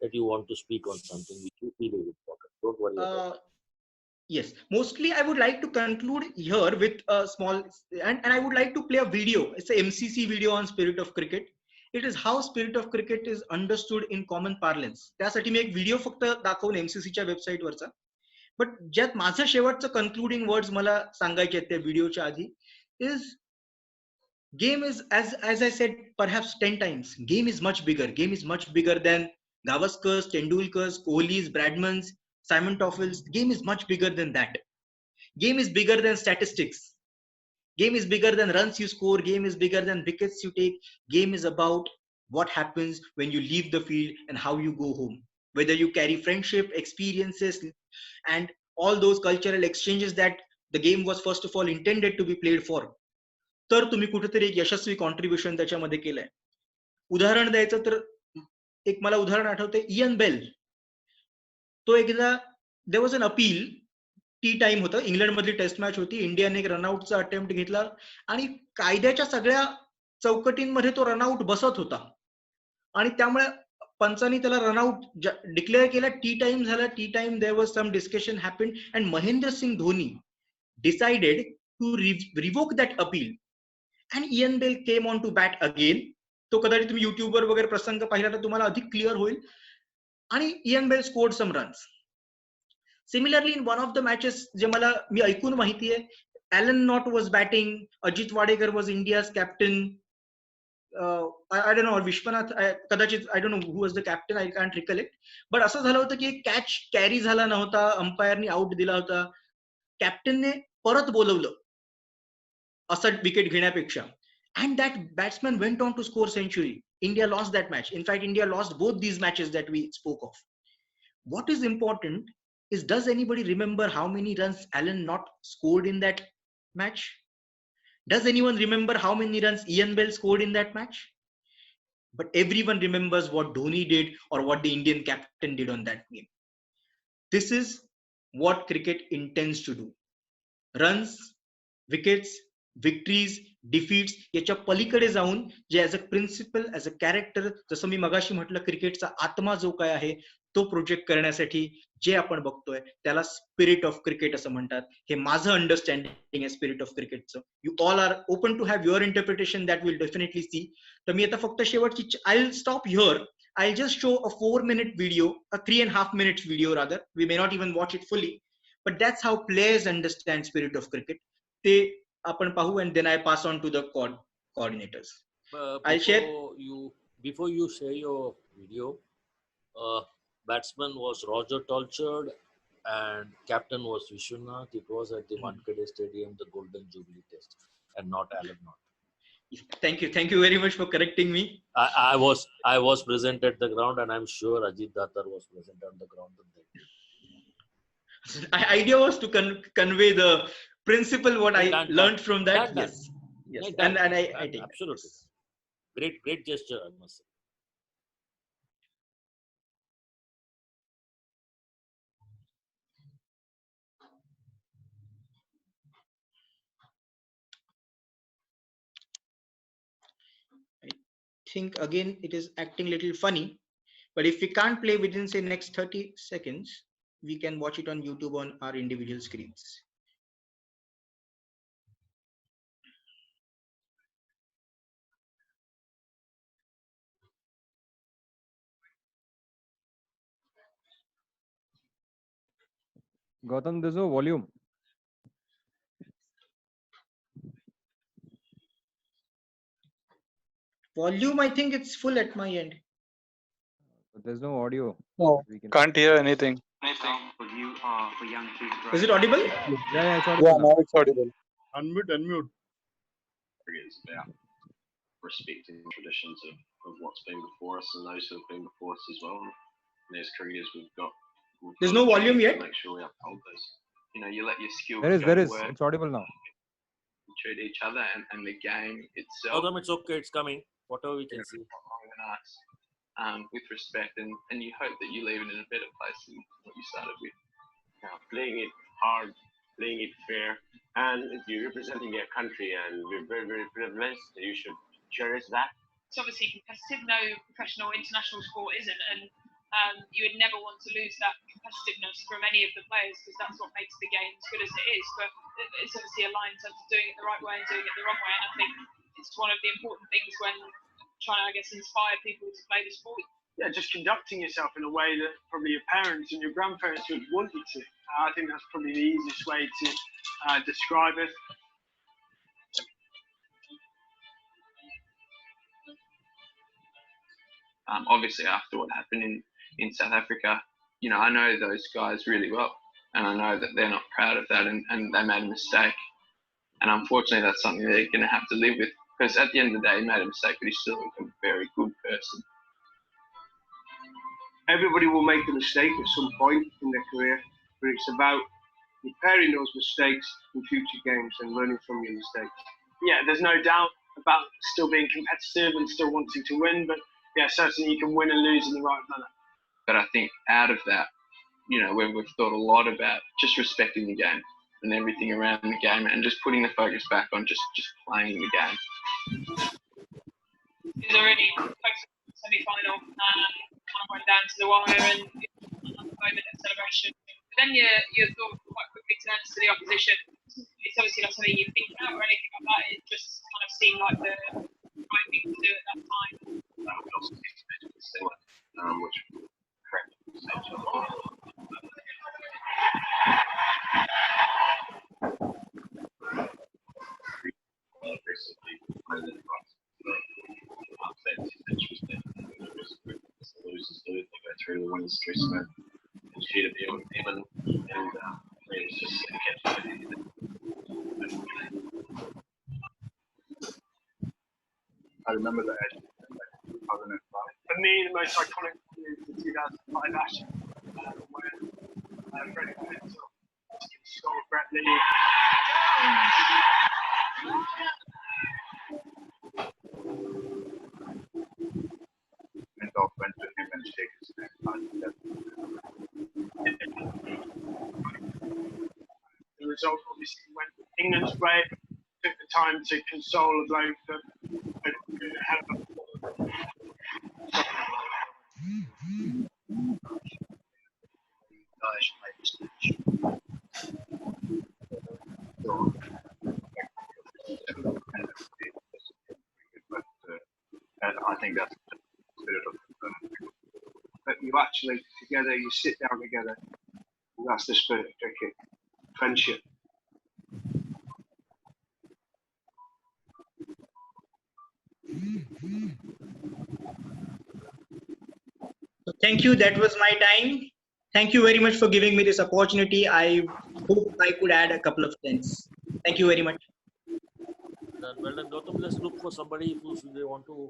S3: that you want to speak on something which you feel is important. Don't worry about it.
S5: Yes, mostly I would like to conclude here with a small, and I would like to play a video. It's a MCC video on spirit of cricket. It is how spirit of cricket is understood in common parlance. त्यासाठी मी एक video फक्त दाखवून MCCच्या वेबसाईटवरचा. But ज्यात माझं शेवटचं concluding words मला सांगायचे आहेत त्या व्हिडिओच्या आधी is, game is, as I said perhaps 10 times, game is much bigger. Game is much bigger than Gavaskars, Tendulkars, Kohlis, Bradmans, Simon Toffels. Game is much bigger than that. Game is bigger than statistics. Game is bigger than runs you score. Game is bigger than wickets you take. Game is about what happens when you leave the field and how you go home. Whether you carry friendship, experiences, and all those cultural exchanges that the game was first of all intended to be played for. तर तुम्ही कुठेतरी एक यशस्वी contribution त्याच्यामध्ये केलंय. उदाहरण द्यायचं तर एक मला उदाहरण आठवते, इयन बेल. तो एकदा there was an appeal, tea time होतं, इंग्लंड मधली टेस्ट मॅच होती, इंडियाने एक रनआउटचा अटेम्प्ट घेतला आणि कायद्याच्या सगळ्या चौकटींमध्ये तो रनआउट बसत होता आणि त्यामुळे पंचांनी त्याला रनआउट डिक्लेअर केला. टी टाइम झाला. Tea time there was some discussion happened and Mahendra Singh Dhoni decided to revoke that appeal and Ian Bell came on to bat again. तो कदाचित तुम्ही युट्यूबवर वगैरे प्रसंग पाहिला तर तुम्हाला अधिक क्लिअर होईल. आणि Ian Bell scored some runs. Similarly in one of the matches जे मला मी ऐकून माहिती आहे, Alan Knott was batting, Ajit Wadekar was India's captain, I don't know, Vishwanath कदाचित, I don't know who was the captain, I can't recollect. But असं झालं होतं की कॅच कॅरी झाला नव्हता, अंपायरनी आउट दिला होता, कॅप्टनने परत बोलवलं असं विकेट घेण्यापेक्षा, and that batsman went on to score century. India lost that match. In fact India lost both these matches that we spoke of. What is important is, does anybody remember how many runs Alan Knott scored in that match? Does anyone remember how many runs Ian Bell scored in that match? But everyone remembers what Dhoni did or what the Indian captain did on that game. This is what cricket intends to do. Runs, wickets, victories, defeats याच्या पलीकडे जाऊन जे as a principle, as a character, जसं मी मगाशी म्हटलं, क्रिकेटचा आत्मा जो काय आहे तो प्रोजेक्ट करण्यासाठी जे आपण बघतोय त्याला स्पिरिट ऑफ क्रिकेट असं म्हणतात. हे माझं अंडरस्टँडिंग आहे स्पिरिट ऑफ क्रिकेटचं. You all are open to have your interpretation, that will definitely see. तर मी आता फक्त शेवटची, I will stop here. I just show a 4-minute video, a 3.5 minutes video rather. We may not even watch it fully, but that's how players understand spirit of cricket. ते आपण पाहू, and then I pass on to the coordinators. I'll share.
S3: Before you share your video, batsman was Roger Tolchard and captain was Vishwanath. It was at the Wankhede Stadium, the Golden Jubilee Test, and not Alan Knott.
S5: Thank you very much for correcting me.
S3: I was present at the ground, and I'm sure Ajit Datar was present on the ground.
S5: Idea was to convey the principle what I learned from that. Yes. And I take
S3: absolutely that. Great gesture, I must say.
S5: I think again it is acting a little funny, but if we can't play within say next 30 seconds, we can watch it on YouTube on our individual screens.
S4: Gautam, there's no volume.
S5: Volume, I think it's full at my end.
S4: But there's no audio.
S2: No,
S4: We can...
S2: can't hear anything.
S5: Is it audible?
S4: Yeah, it's audible
S2: Yeah,
S4: now.
S2: now it's audible.
S7: Unmute.
S8: Is about respecting traditions of what's been before us and those who have been before us as well. And as cricketers, we've got
S5: There's no volume yet?
S8: make sure we uphold those. You know, you let your skills
S4: There is.
S8: go to
S4: It's
S8: work,
S4: audible now.
S8: treat each other and the game itself.
S3: Gautam, it's okay. It's coming. Whatever we can see.
S8: With respect, and you hope that you leave it in a better place than what you started with.
S9: Playing it hard, playing it fair, and you're representing your country, and we're very, very privileged. You should cherish that.
S10: It's obviously competitive. No professional international sport isn't, and you would never want to lose that competitiveness from any of the players because that's what makes the game as good as it is. But it's obviously a line in terms of doing it the right way and doing it the wrong way, and I think it's one of the important things when trying to, I guess, inspire people to play the sport.
S9: Yeah, just conducting yourself in a way that probably your parents and your grandparents would want you to. I think that's probably the easiest way to describe it.
S8: Obviously, after what happened in South Africa, you know, I know those guys really well, and I know that they're not proud of that, and they made a mistake. And unfortunately, that's something they're going to have to live with, because at the end of the day, he made a mistake, but he's still a very good person.
S9: Everybody will make a mistake at some point in their career, but it's about repairing those mistakes in future games and learning from your mistakes. Yeah, there's no doubt about still being competitive and still wanting to win, but yeah, certainly you can win and lose in the right manner.
S8: But I think out of that, you know, we've thought a lot about just respecting the game and everything around the game, and just putting the focus back on just playing the game.
S10: It was already close to the semi-final, kind of went down to the wire, and another moment of celebration. But then your thought quite quickly turns to the opposition. It's obviously not something you think about or anything like that. It just kind of seemed like the right thing to do at that time.
S8: We also think it's similar, which correct. Basically, losers do. They go through the winners through smoke and shoot at the demon, and it's just a catch.
S7: I remember that edge. 2005.
S9: For me, the most iconic is the 2005 Ashes, where Freddie Pinto stole Brett Lee.
S7: And off went to him and shake his hand.
S9: The result, obviously, when England's way took the time to console a bloke that had a
S7: I think that's the spirit of
S9: but you actually together, you sit down together, and that's the spirit of cricket, friendship.
S5: So thank you. That was my time. Thank you very much for giving me this opportunity. I hope I could add a couple of things. Thank you very much.
S3: Well done, Gautam. Let's look for somebody who they want to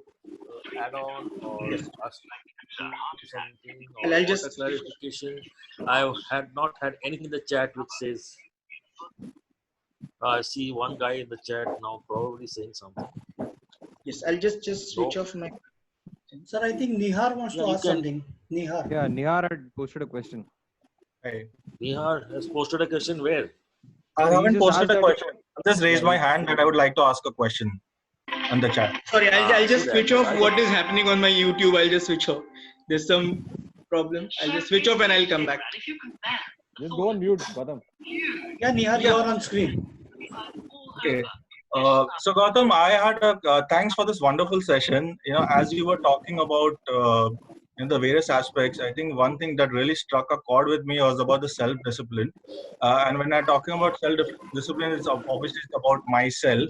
S3: add on or
S5: Yes.
S3: ask something
S5: Well,
S3: or
S5: I'll
S3: want
S5: just
S3: a clarification. I had not had anything in the chat which says. I see one guy in the chat now probably saying something.
S5: Yes, I'll just switch off my.
S6: Sir, I think Nihar wants to ask something. Nihar.
S4: Yeah, Nihar had posted a question.
S3: Nihar has posted a question where?
S11: I
S4: He
S11: haven't
S4: just
S11: posted
S4: asked
S11: a
S4: that-
S11: question. I just raised my hand that I would like to ask a question on the chat.
S5: Sorry, I'll just
S3: do that.
S5: switch off what is happening on my YouTube. I'll just switch off. There's some problem. I'll just switch off and I'll come back.
S4: Just go on mute, Gautam.
S6: Yeah, Nihar, you are on screen.
S11: Okay. So Gautam, I had a thanks for this wonderful session. You know, as you were talking about in the various aspects, I think one thing that really struck a chord with me was about the self-discipline. And when I'm talking about self-discipline, it's obviously about myself.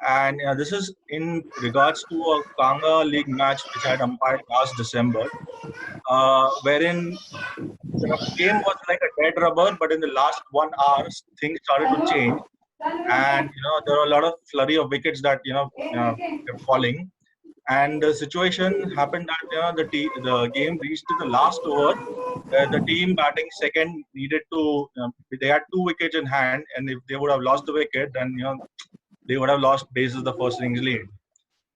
S11: And this is in regards to a Kanga League match which I had umpired last December, wherein the game was like a dead rubber, but in the last 1 hour, things started to change. And there were a lot of flurry of wickets that kept falling. And the situation happened that the game reached to the last over. The team batting second needed to. They had 2 wickets in hand, and if they would have lost the wicket, then they would have lost bases the first innings lead.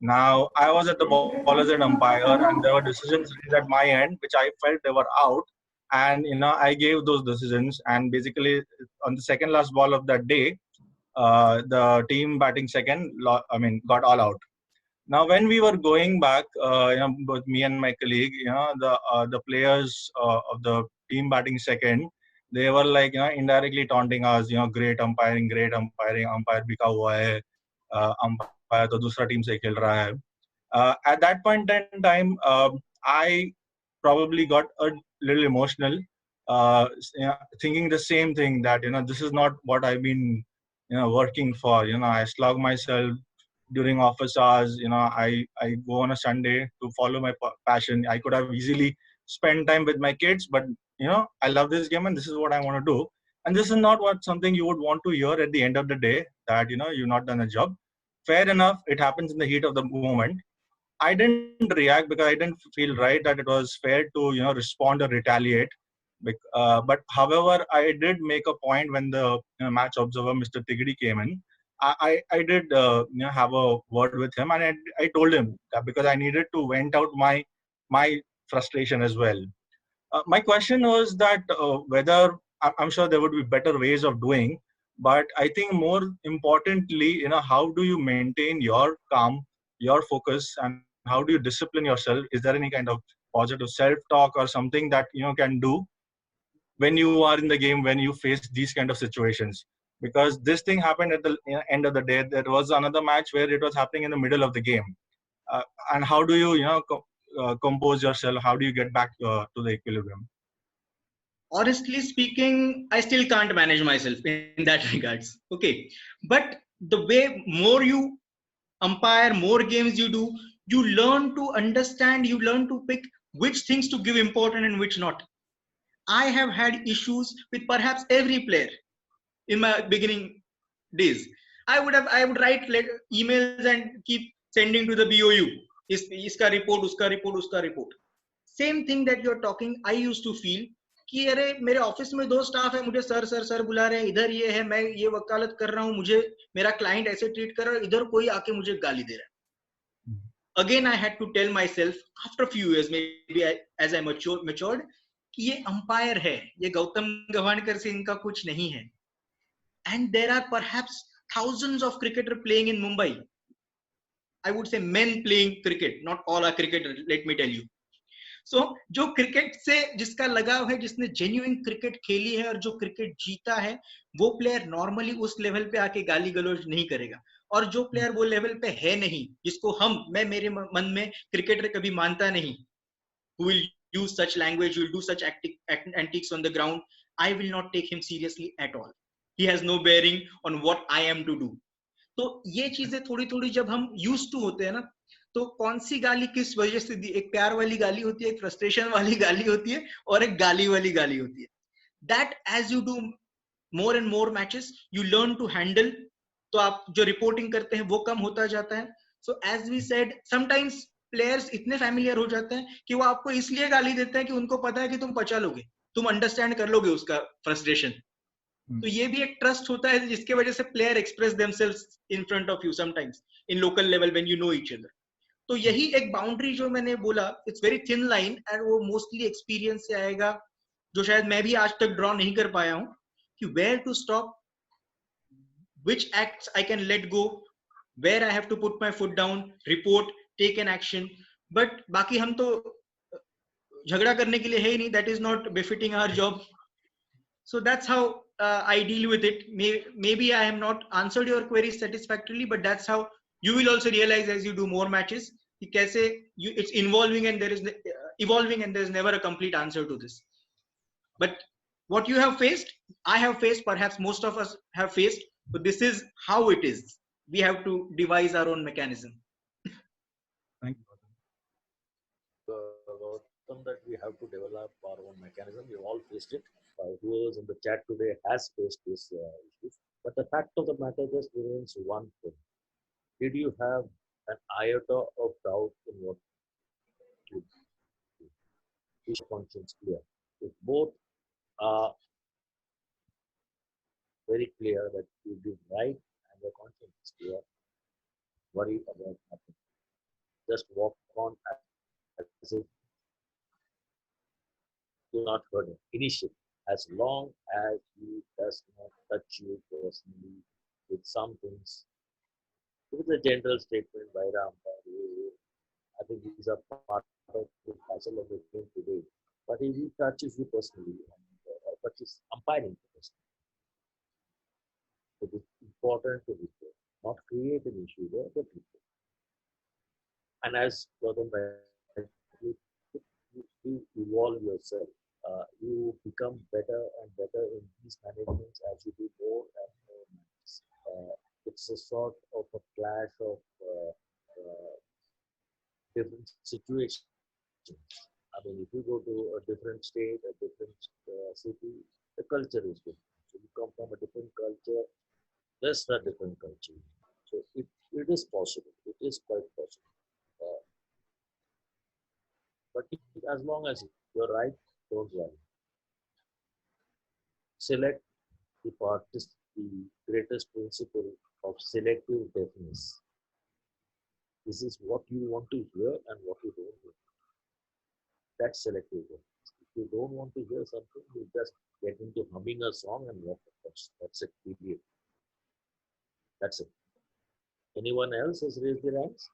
S11: Now I was at the bowler's end umpire, and there were decisions raised at my end, which I felt they were out, and I gave those decisions. And basically, on the second last ball of that day, the team batting second, got all out. Now, when we were going back, both me and my colleague, the players of the team batting second, they were like, indirectly taunting us, great umpiring, umpire बिका हुआ है, umpire तो दूसरा team से खेल रहा है. At that point in time, I probably got a little emotional, thinking the same thing that this is not what I've been working for. I slog myself during office hours. I go on a Sunday to follow my passion. I could have easily spent time with my kids, but I love this game and this is what I want to do. And this is not something you would want to hear at the end of the day, that you've not done a job. Fair enough, it happens in the heat of the moment. I didn't react because I didn't feel right that it was fair to respond or retaliate. But however, I did make a point when the match observer, Mr. Tigidi, came in. I did have a word with him, and I told him that because I needed to vent out my frustration as well. My question was that whether I'm sure there would be better ways of doing, but I think more importantly, how do you maintain your calm, your focus, and how do you discipline yourself? Is there any kind of positive self-talk or something that can do when you are in the game, when you face these kind of situations? Because this thing happened at the end of the day. There was another match where it was happening in the middle of the game. And how do you compose yourself? How do you get back to the equilibrium?
S5: Honestly speaking, I still can't manage myself in that regards. Okay. But the way more you umpire, more games you do, you learn to understand, you learn to pick which things to give important and which not. I have had issues with perhaps every player in my beginning days. I would write like emails and keep sending to the BOU. Iska report, uska report, uska report. Same thing that you're talking, I used to feel कि अरे मेरे office में 2 staff है, मुझे sir sir sir बुला रहे हैं, इधर ये है, मैं ये वकालत कर रहा हूँ, मुझे मेरा क्लाइंट ऐसे ट्रीट कर रहा है, इधर कोई आके मुझे गाली दे रहा है. Again, I had to tell myself after a few years, maybe as I matured, कि ये अंपायर है, ये गौतम गवानकर से इनका कुछ नहीं है. And there are perhaps thousands of cricketers playing in Mumbai. I would say men playing cricket, not all are cricketers, let me tell you. So, जो क्रिकेट से जिसका लगाव है, जिसने जेन्युइन क्रिकेट खेली है और जो क्रिकेट जीता है, वो प्लेयर नॉर्मली उस लेवल पे आके गाली गलौज नहीं करेगा. और जो प्लेयर वो लेवल पे है नहीं, जिसको मैं मेरे मन में क्रिकेटर कभी मानता नहीं, who will use such language, will do such antics on the ground, I will not take him seriously at all. He has no bearing on what I am to do. तो ये चीजें थोड़ी थोड़ी जब हम used to होते हैं ना, तो कौन सी गाली किस वजह से दी, एक प्यार वाली गाली होती है, एक फ्रस्ट्रेशन वाली गाली होती है, और एक गाली वाली गाली होती है. That as you do more and more matches, you learn to handle. तो आप जो रिपोर्टिंग करते हैं वो कम होता जाता है. So as we said, sometimes players इतने familiar हो जाते हैं कि वो आपको इसलिए गाली देते हैं कि उनको पता है कि तुम पचा लोगे, तुम अंडरस्टैंड कर लोगे उसका फ्रस्ट्रेशन. तो ये भी एक ट्रस्ट होता है जिसके वजह से player express themselves in front of you sometimes in local level when you know each other. तो यही एक बाउंड्री जो मैंने बोला, it's very thin line, and वो मोस्टली एक्सपीरियंस से आएगा, जो शायद मैं भी आज तक ड्रॉ नहीं कर पाया हूं, कि where to stop, which acts I can let go, where I have to put my foot down, report, take an action. But बाकी हम तो झगड़ा करने के लिए है ही नहीं, that is not befitting our job. So that's how I deal with it. Maybe I have not answered your query satisfactorily, but that's how you will also realize as you do more matches कि कैसे it's involving and there is evolving and there's never a complete answer to this. But what you have faced, I have faced, perhaps most of us have faced, but this is how it is. We have to devise our own mechanism.
S11: Thank you.
S3: Gautam, that we have to develop our own mechanism. We all faced it. Whoever's in the chat today has faced this issue. But the fact of the matter just remains one thing. Did you have an iota of doubt in what you do? Is your conscience clear? If both are very clear that you did right and your conscience is clear, worry about nothing. Just walk on as if do not hurt him. Initially, as long as he does not touch you personally with some things. It is a general statement by Ram. I think these are part of the puzzle of the game today. But if he touches you personally, but he's umpiring personally, it is important to report, not create an issue there, but report. And as Gautam, you evolve yourself. You become better and better in these managements as you do more and more matches. It's a sort of a clash of different situations. I mean, if you go to a different state, a different city, the culture is different. So you come from a different culture, there's a different culture. So it is possible. It is quite possible. But as long as you're right, don't worry. Select the greatest principle of selective deafness. This is what you want to hear and what you don't want. That's selective deafness. If you don't want to hear something, you just get into humming a song and walk across. That's it. Period. That's it. Anyone else has raised their hands?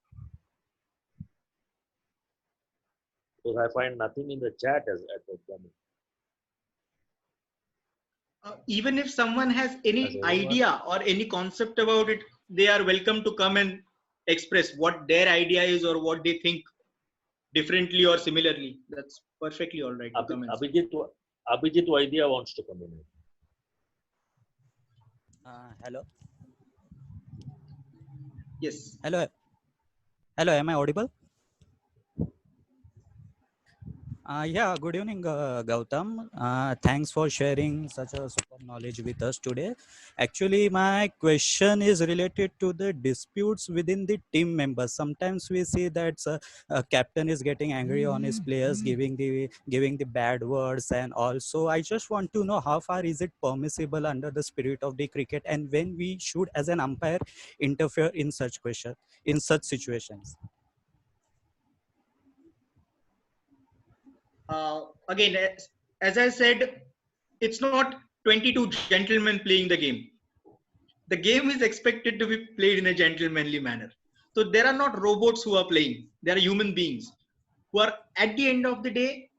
S3: Because I find nothing in the chat as at the moment.
S5: Even if someone has any idea or any concept about it, they are welcome to come and express what their idea is or what they think differently or similarly. That's perfectly all right.
S3: Abhijit Vaidya wants to come in.
S12: Hello.
S5: Yes.
S12: Hello. Hello. Am I audible? Yeah, good evening, Gautam. Thanks for sharing such a super knowledge with us today. Actually, my question is related to the disputes within the team members. Sometimes we see that a captain is getting angry on his players, giving the bad words, and also I just want to know how far is it permissible under the spirit of the cricket, and when we should, as an umpire, interfere in such situations.
S5: Again, as I said, it's not 22 gentlemen playing the game. The game is expected to be played in a gentlemanly manner. So there are not robots who are playing. There are human beings who are at the end of the day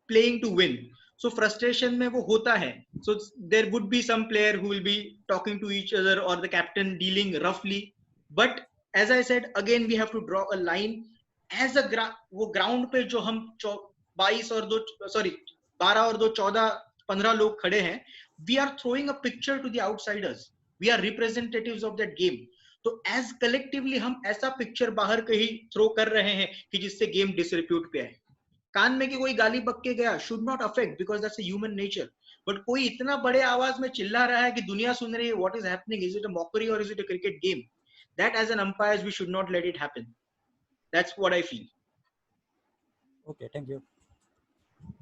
S5: playing to win. So frustration mein wo hota hai. So there would be some player who will be talking to each other or the captain dealing roughly. But as I said, again we have to draw a line. As a वो ground पे जो हम 22 और 12 और 2 14 15 लोग खड़े हैं, we are throwing a picture to the outsiders. We are representatives of that game. तो as collectively हम ऐसा पिक्चर बाहर कहीं थ्रो कर रहे हैं कि जिससे गेम डिसरिप्यूट पे आए. कान में कि कोई गाली बक के गया should not affect because that's a human nature. But कोई इतना बड़े आवाज में चिल्ला रहा है कि दुनिया सुन रही है, what is happening? Is it a mockery or is it a cricket game? That as an umpires we should not let it happen. That's what I feel.
S12: Okay, thank you.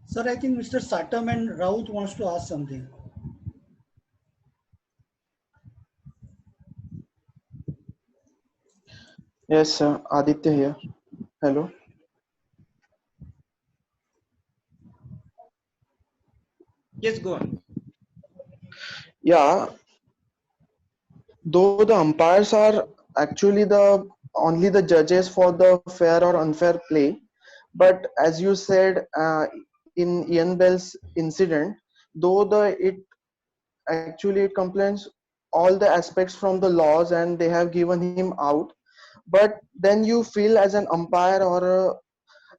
S6: Sir, I think Mr. Satam and Raut wants to ask something.
S13: Yes, sir. Aditya here. Hello.
S5: Yes, go on.
S13: Yeah. Though the umpires are actually only the judges for the fair or unfair play, but as you said in Ian Bell's incident, though it complains all the aspects from the laws and they have given him out, but then you feel as an umpire or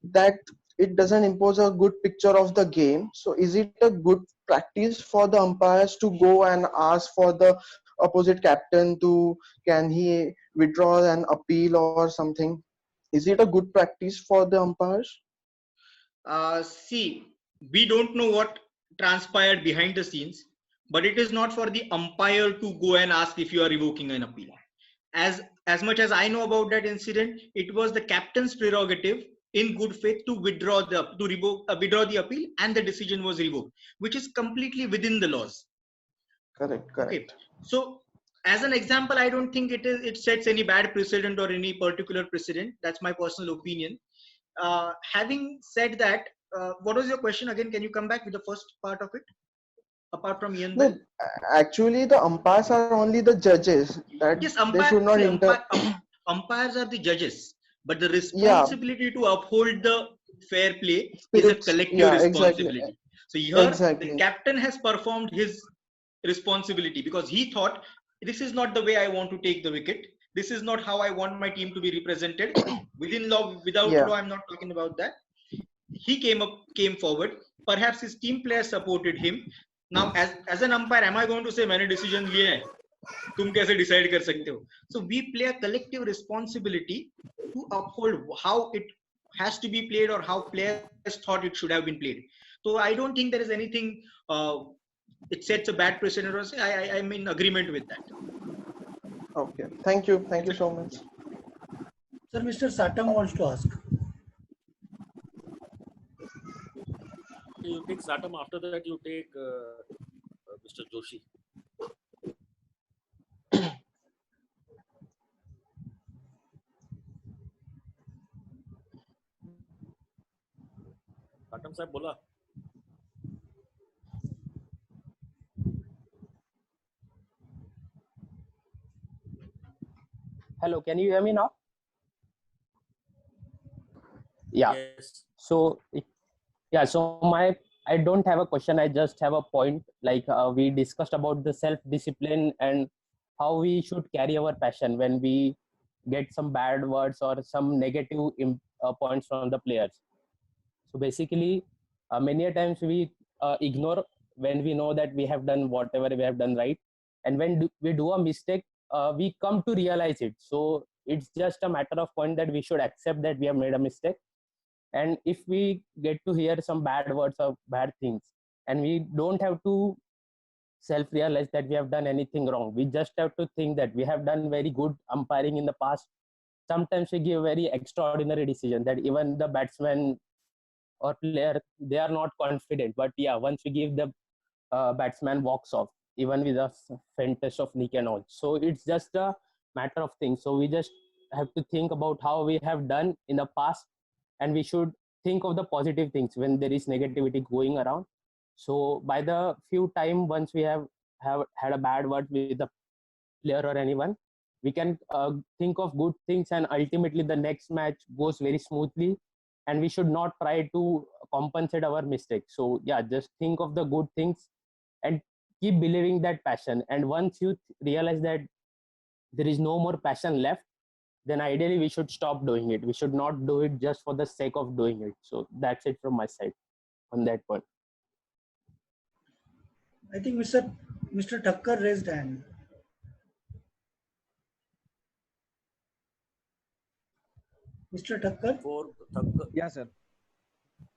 S13: that it doesn't impose a good picture of the game. So is it a good practice for the umpires to go and ask for the opposite captain to, can he withdraw an appeal or something? Is it a good practice for the umpires?
S5: See, we don't know what transpired behind the scenes, but it is not for the umpire to go and ask if you are revoking an appeal. As much as I know about that incident, it was the captain's prerogative in good faith to withdraw the appeal, and the decision was revoked, which is completely within the laws.
S13: Correct.
S5: Okay, so as an example, I don't think it sets any bad precedent or any particular precedent. That's my personal opinion. Having said that, what was your question again? Can you come back with the first part of it? Apart from Ian Bell?
S13: No, actually the umpires are only the judges, that
S5: Yes,
S13: they should not
S5: umpires are the judges, but the
S13: yeah,
S5: responsibility to uphold the fair play is a collective
S13: yeah,
S5: responsibility. So here,
S13: exactly.
S5: the captain has performed his responsibility because he thought, this is not the way I want to take the wicket. This is not how I want my team to be represented. Within law, without
S13: Yeah.
S5: law, I'm not talking about that. He came forward. Perhaps his team players supported him. Now, as an umpire, am I going to say मैंने decision लिए हैं, तुम कैसे decide कर सकते हो? So we play a collective responsibility to uphold how it has to be played or how players thought it should have been played. So I don't think there is anything. It sets a bad precedent. Or I'm in agreement with that.
S13: Okay, thank you so much.
S6: Sir, Mr. Satam wants to ask.
S3: You take Satam, after that you take Mr. Joshi. Satam साहब बोला.
S14: Hello, can you hear me now? Yeah.
S3: Yes.
S14: So I don't have a question. I just have a point. Like we discussed about the self-discipline and how we should carry our passion when we get some bad words or some negative points from the players. So basically, many a times we ignore when we know that we have done whatever we have done right, and when we do a mistake, we come to realize it. So it's just a matter of point that we should accept that we have made a mistake. And if we get to hear some bad words or bad things, and we don't have to self-realize that we have done anything wrong, we just have to think that we have done very good umpiring in the past. Sometimes we give very extraordinary decision that even the batsman or player, they are not confident, but yeah, once we give the batsman walks off even with a faint touch of nick and all. So it's just a matter of things. So we just have to think about how we have done in the past, and we should think of the positive things when there is negativity going around. So by the few time once we have had a bad word with the player or anyone, we can think of good things, and ultimately the next match goes very smoothly, and we should not try to compensate our mistakes. So yeah, just think of the good things and keep believing that passion. And once you realize that there is no more passion left, then ideally we should stop doing it. We should not do it just for the sake of doing it. So that's it from my side on that point.
S6: I think Mr. Thakkar raised hand. Mr. Thakkar?
S4: Yes, sir.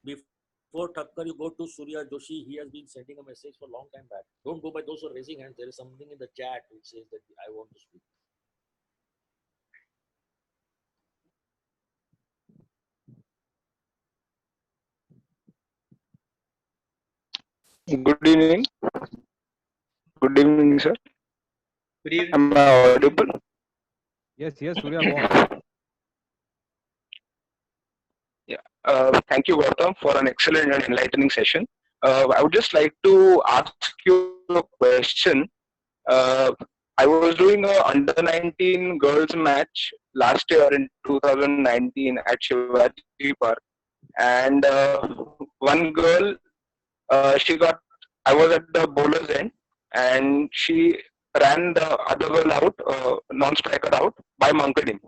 S3: Before Thakkar, you go to Surya Joshi. He has been sending a message for a long time back. Don't go by those who are raising hands. There is something in the chat which says that I want to speak.
S15: Good evening. Good evening, sir.
S5: Good evening.
S15: Am I audible?
S4: Yes, Surya, go on.
S15: Yeah. Thank you, Gautam, for an excellent and enlightening session. I would just like to ask you a question. I was doing a under-19 girls match last year in 2019 at Shivaji Park, and one girl, I was at the bowler's end, and she ran the other girl out, non-striker out by Mankading.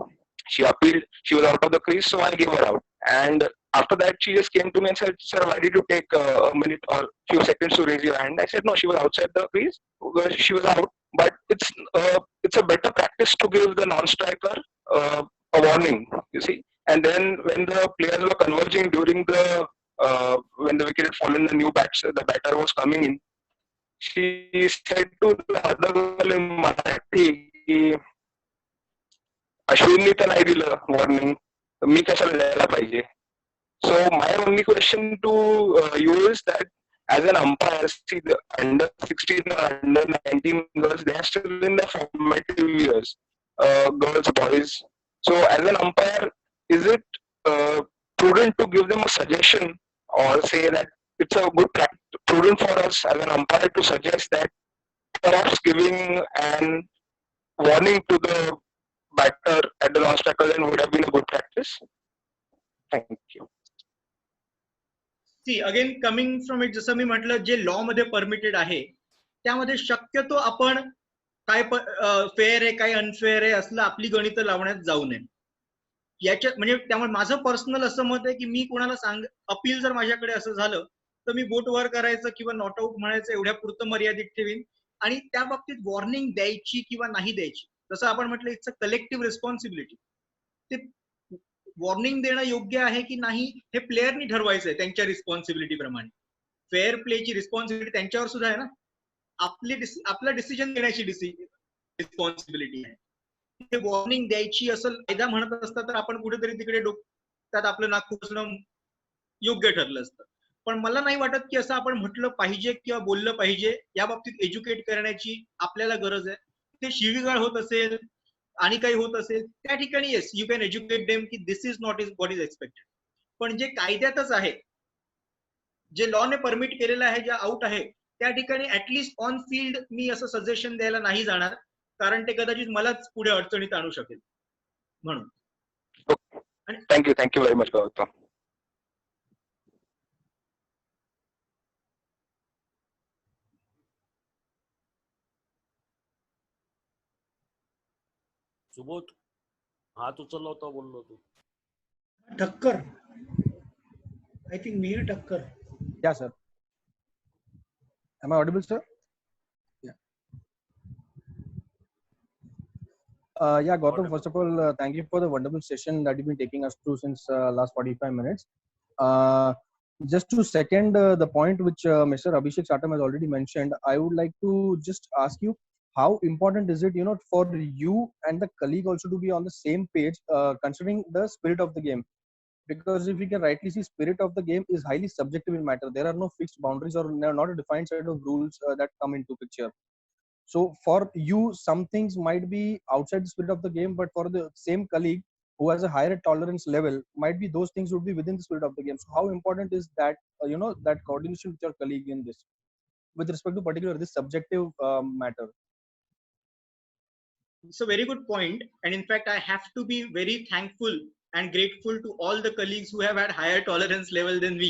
S15: She appealed. She was out of the crease, so I gave her out. And after that, she just came to me and said, "Sir, why did you take a minute or few seconds to raise your hand?" I said, "No, she was outside the crease. She was out." But it's a better practice to give the non-striker a warning. You see, and then when the players were converging during the when the wicket had fallen, the batter was coming in. She said to the other girl in Marathi, की, "अश्विननी तर नाही दिलं warning, मी कशाला द्यायला पाहिजे?" So my only question to you is that as an umpire, see the under 16 or under 19 girls, they are still in the formative years, girls, boys. So as an umpire, is it prudent to give them a suggestion or say that it's a good practice, prudent for us as an umpire to suggest that perhaps giving an warning to the batter at the last tackle then would have been a good practice? Thank you.
S5: See again coming from it, जसं मी म्हटलं, जे law मध्ये permitted आहे त्यामध्ये शक्यतो आपण काय fair आहे काय अनफेअर आहे असलं आपली गणितं लावण्यात जाऊ नये. याच्यात म्हणजे त्यामुळे माझं पर्सनल असं मत आहे की मी कोणाला अपील जर माझ्याकडे असं झालं तर मी बोट वर करायचं किंवा नॉट आउट म्हणायचं एवढ्या पुरतं मर्यादित ठेवीन. आणि त्या बाबतीत वॉर्निंग द्यायची किंवा नाही द्यायची, जसं आपण म्हटलं, इट्स अ कलेक्टिव्ह रिस्पॉन्सिबिलिटी. ते वॉर्निंग देणं योग्य आहे की नाही हे प्लेयरनी ठरवायचं आहे त्यांच्या रिस्पॉन्सिबिलिटी प्रमाणे. फेअर प्लेची रिस्पॉन्सिबिलिटी त्यांच्यावर सुद्धा आहे ना. आपला डिसिजन घेण्याची रिस्पॉन्सिबिलिटी आहे. ते वॉर्निंग द्यायची असं कायदा म्हणत असतं तर आपण कुठेतरी तिकडे त्यात आपलं नाक खुपसणं योग्य ठरलं असतं. पण मला नाही वाटत की असं आपण म्हटलं पाहिजे किंवा बोललं पाहिजे. या बाबतीत एज्युकेट करण्याची आपल्याला गरज आहे. ते शिवीगाळ होत असेल आणि काही होत असेल त्या ठिकाणी yes you can educate them की this is not is what is expected. पण जे कायद्यातच आहे, जे लॉने परमिट केलेलं आहे, जे आउट आहे, त्या ठिकाणी ऍटलिस्ट ऑन फील्ड मी असं सजेशन द्यायला नाही जाणार, कारण ते कदाचित मलाच पुढे अडचणीत आणू शकेल म्हणून.
S15: Thank you very much Gautam.
S3: Subodh हात उचलला होता, बोललो तू.
S6: Thakkar, I think Mihir Thakkar.
S4: Yeah, sir. Am I audible, sir? Yeah. Yeah, Gautam, first of all, thank you for the wonderful session that you've been taking us through since last 45 minutes. Just to second the point which Mr. Abhishek Satam has already mentioned, I would like to just ask you, how important is it, for you and the colleague also to be on the same page, considering the spirit of the game? Because if we can rightly see, spirit of the game is highly subjective in matter. There are no fixed boundaries or not a defined set of rules that come into picture. So for you, some things might be outside the spirit of the game, but for the same colleague who has a higher tolerance level, might be those things would be within the spirit of the game. So how important is that, that coordination with your colleague in this, with respect to particular this subjective matter?
S5: It's a very good point, and in fact I have to be very thankful and grateful to all the colleagues who have had higher tolerance level than me.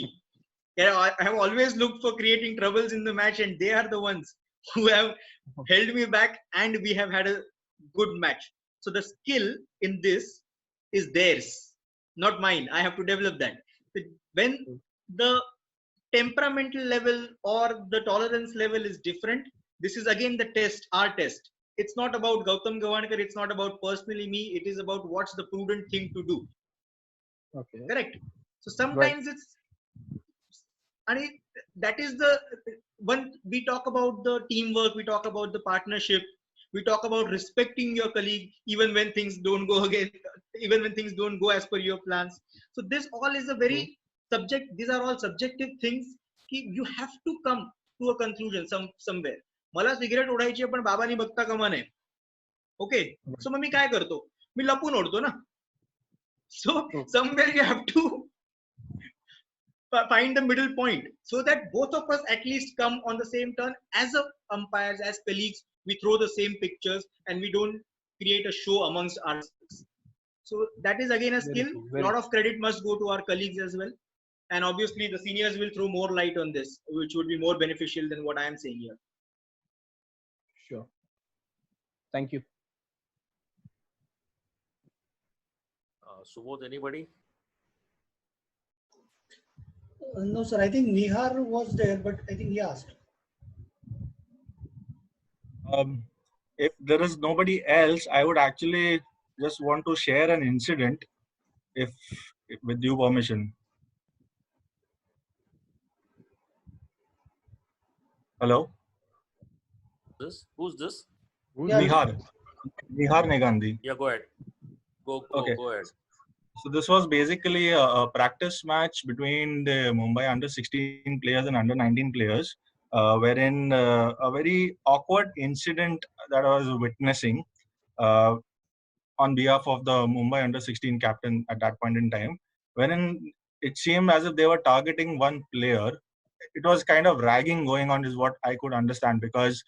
S5: I have always looked for creating troubles in the match, and they are the ones who have held me back, and we have had a good match. So the skill in this is theirs, not mine. I have to develop that. When the temperamental level or the tolerance level is different, this is again the test, our test. It's not about Gautam Gavankar, it's not about personally me, it is about what's the prudent thing to do.
S4: Okay.
S5: Correct. So sometimes it's, and that is the when we talk about the teamwork, we talk about the partnership, we talk about respecting your colleague even when things don't go even when things don't go as per your plans. So this all is a very these are all subjective things. You have to come to a conclusion somewhere. मला cigarette ओढायची पण बाबांनी बघता कामा नये. Okay, सो मग मी काय करतो, मी लपून ओढतो ना. So somewhere you have to find the middle point so that both of us at least come on the same turn as umpires, as colleagues. We throw the same pictures and we don't create a show amongst ourselves. So that is again a skill. A lot of credit must go to our colleagues as well, and obviously the seniors will throw more light on this, which would be more beneficial than what I am saying here.
S4: Sure. Thank you.
S3: Subodh, anybody?
S6: No, sir. I think Nihar was there, but I think he asked.
S11: If there is nobody else, I would actually just want to share an incident, if with due permission. Hello,
S3: Who's this?
S6: Yeah,
S11: Nihar, Nihar Negandhi.
S3: Yeah, go ahead.
S11: Okay,
S3: Go ahead.
S11: so this was basically a practice match between the Mumbai under 16 players and under 19 players, wherein a very awkward incident that I was witnessing uh, on behalf of the Mumbai under 16 captain at that point in time, wherein it seemed as if they were targeting one player. It was kind of ragging going on, is what I could understand, because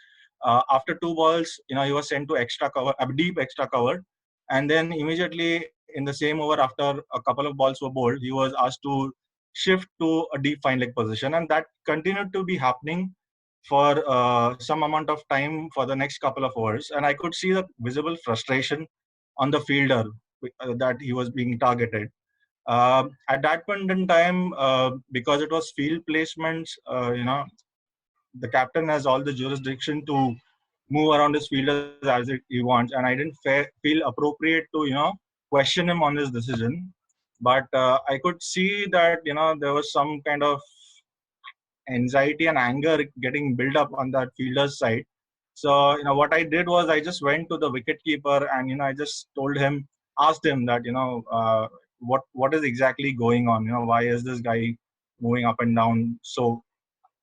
S11: after 2 balls, he was sent to extra cover, a deep extra cover, and then immediately in the same over, after a couple of balls were bowled, he was asked to shift to a deep fine leg position, and that continued to be happening for some amount of time for the next couple of overs, and I could see the visible frustration on the fielder that he was being targeted. At that point in time, because it was field placements, the captain has all the jurisdiction to move around his fielders as he wants, and I didn't feel appropriate to question him on his decision. But I could see that there was some kind of anxiety and anger getting built up on that fielder's side. So what I did was I just went to the wicket keeper, and I just asked him that what is exactly going on. Why is this guy moving up and down so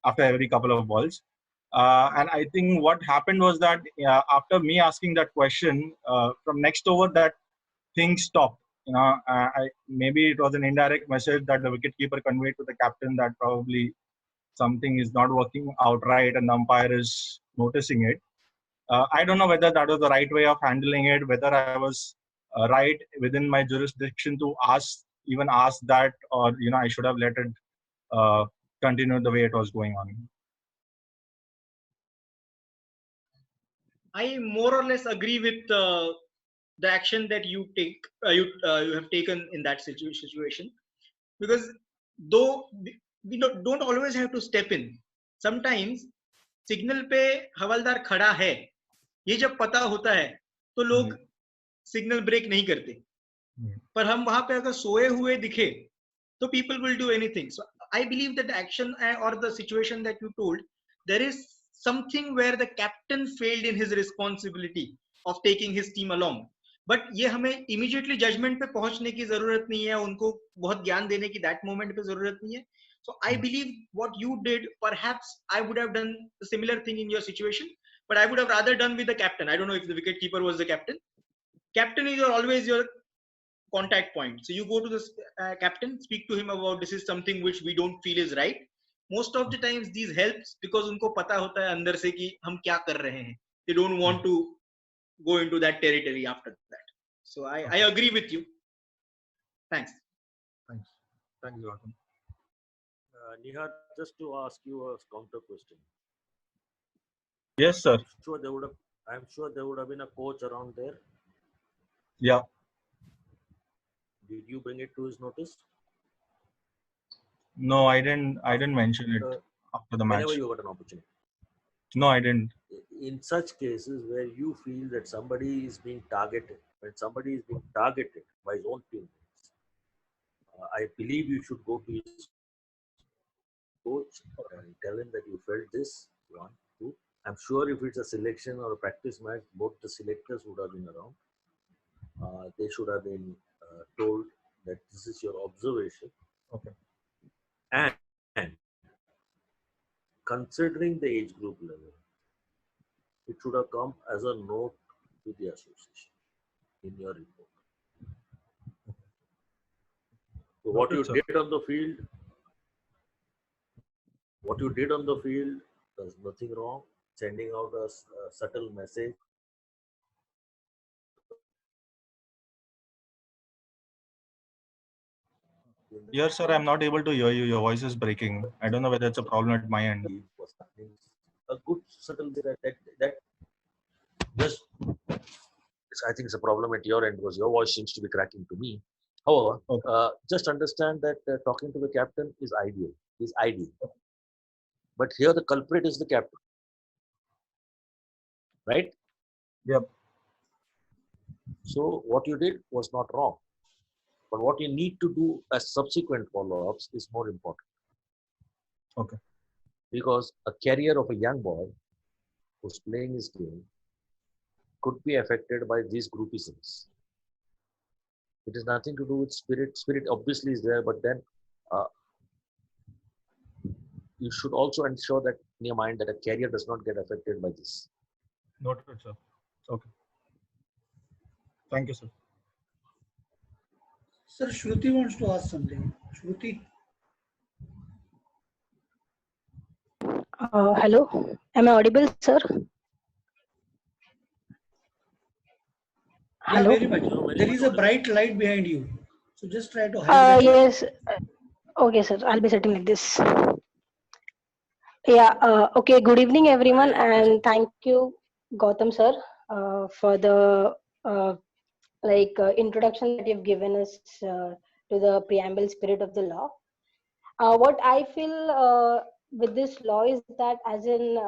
S11: after every couple of balls? And I think what happened was that after me asking that question, from next over that things stopped. Maybe it was an indirect message that the wicketkeeper conveyed to the captain that probably something is not working out right, and the umpire is noticing it. I don't know whether that was the right way of handling it, whether I was right within my jurisdiction to even ask that, or I should have let it uh, continue the way it was going on.
S5: I more or less agree with the action that you you have taken in that situation, because though we don't always have to step in. Sometimes signal पे हवलदार खड़ा है, ये जब पता होता है तो लोग सिग्नल ब्रेक नहीं करते, पर हम वहां पे अगर सोए हुए दिखे तो people will do anything. So I believe that the action or the situation that you told, there is something where the captain failed in his responsibility of taking his team along. But ये हमें immediately judgement पे पहुंचने की जरूरत नहीं है, उनको बहुत ज्ञान देने की दैट मोमेंट पे जरूरत नहीं है. So I believe what you did, perhaps I would have done a similar thing in your situation, but I would have rather done with the captain. I don't know if the wicket keeper was the captain. Captain is always your contact point. So you go to the captain, speak to him about this is something which we don't feel is right. Most of the times these helps because उनको पता होता है अंदर से कि हम क्या कर रहे हैं. They don't want to go into that territory after that. So I agree with you. Thanks.
S11: Thanks. Thanks, Gautam.
S3: Nihar, just to ask you a counter question.
S11: Yes, sir.
S3: I'm sure there would have been a coach around there.
S11: Yeah.
S3: Did you bring it to his notice?
S11: No, I didn't mention it after the match.
S3: Whenever you got an opportunity.
S11: No, I didn't.
S3: In such cases where you feel that somebody is being targeted, when somebody is being targeted by his own teammates, I believe you should go to his coach and tell him that you felt this, 1, 2. I'm sure if it's a selection or a practice match, both the selectors would have been around. They should have been told that this is your observation.
S11: Okay.
S3: And considering the age group level, it should have come as a note to the association in your report. So what you did on the field, there's nothing wrong. Sending out a subtle message.
S11: Yes, sir, I'm not able to hear you. Your voice is breaking. I don't know whether it's a problem at my end.
S3: A good subtle that just, I think it's a problem at your end because your voice seems to be cracking to me. However,
S11: Okay.
S3: just understand that talking to the captain is ideal. But here the culprit is the captain, right?
S11: Yep.
S3: So what you did was not wrong. But what you need to do as subsequent follow-ups is more important.
S11: Okay.
S3: Because a career of a young boy who's playing his game could be affected by these groupisms. It has nothing to do with spirit. Spirit obviously is there, but then uh, you should also ensure that in your mind that a career does not get affected by this.
S11: Noted, sir. Okay. Thank you, sir.
S6: Sir, Shruti wants to ask something. Shruti.
S16: Hello, am I audible, sir?
S6: Yeah,
S16: Hello.
S6: very much. There is a bright light behind you. So just try to hide that light.
S16: Yes. Okay, sir. I'll be sitting like this. Yeah. Okay. Good evening, everyone, and thank you, Gautam sir, for the introduction that you've given us to the preamble spirit of the law. What I feel with this law is that as an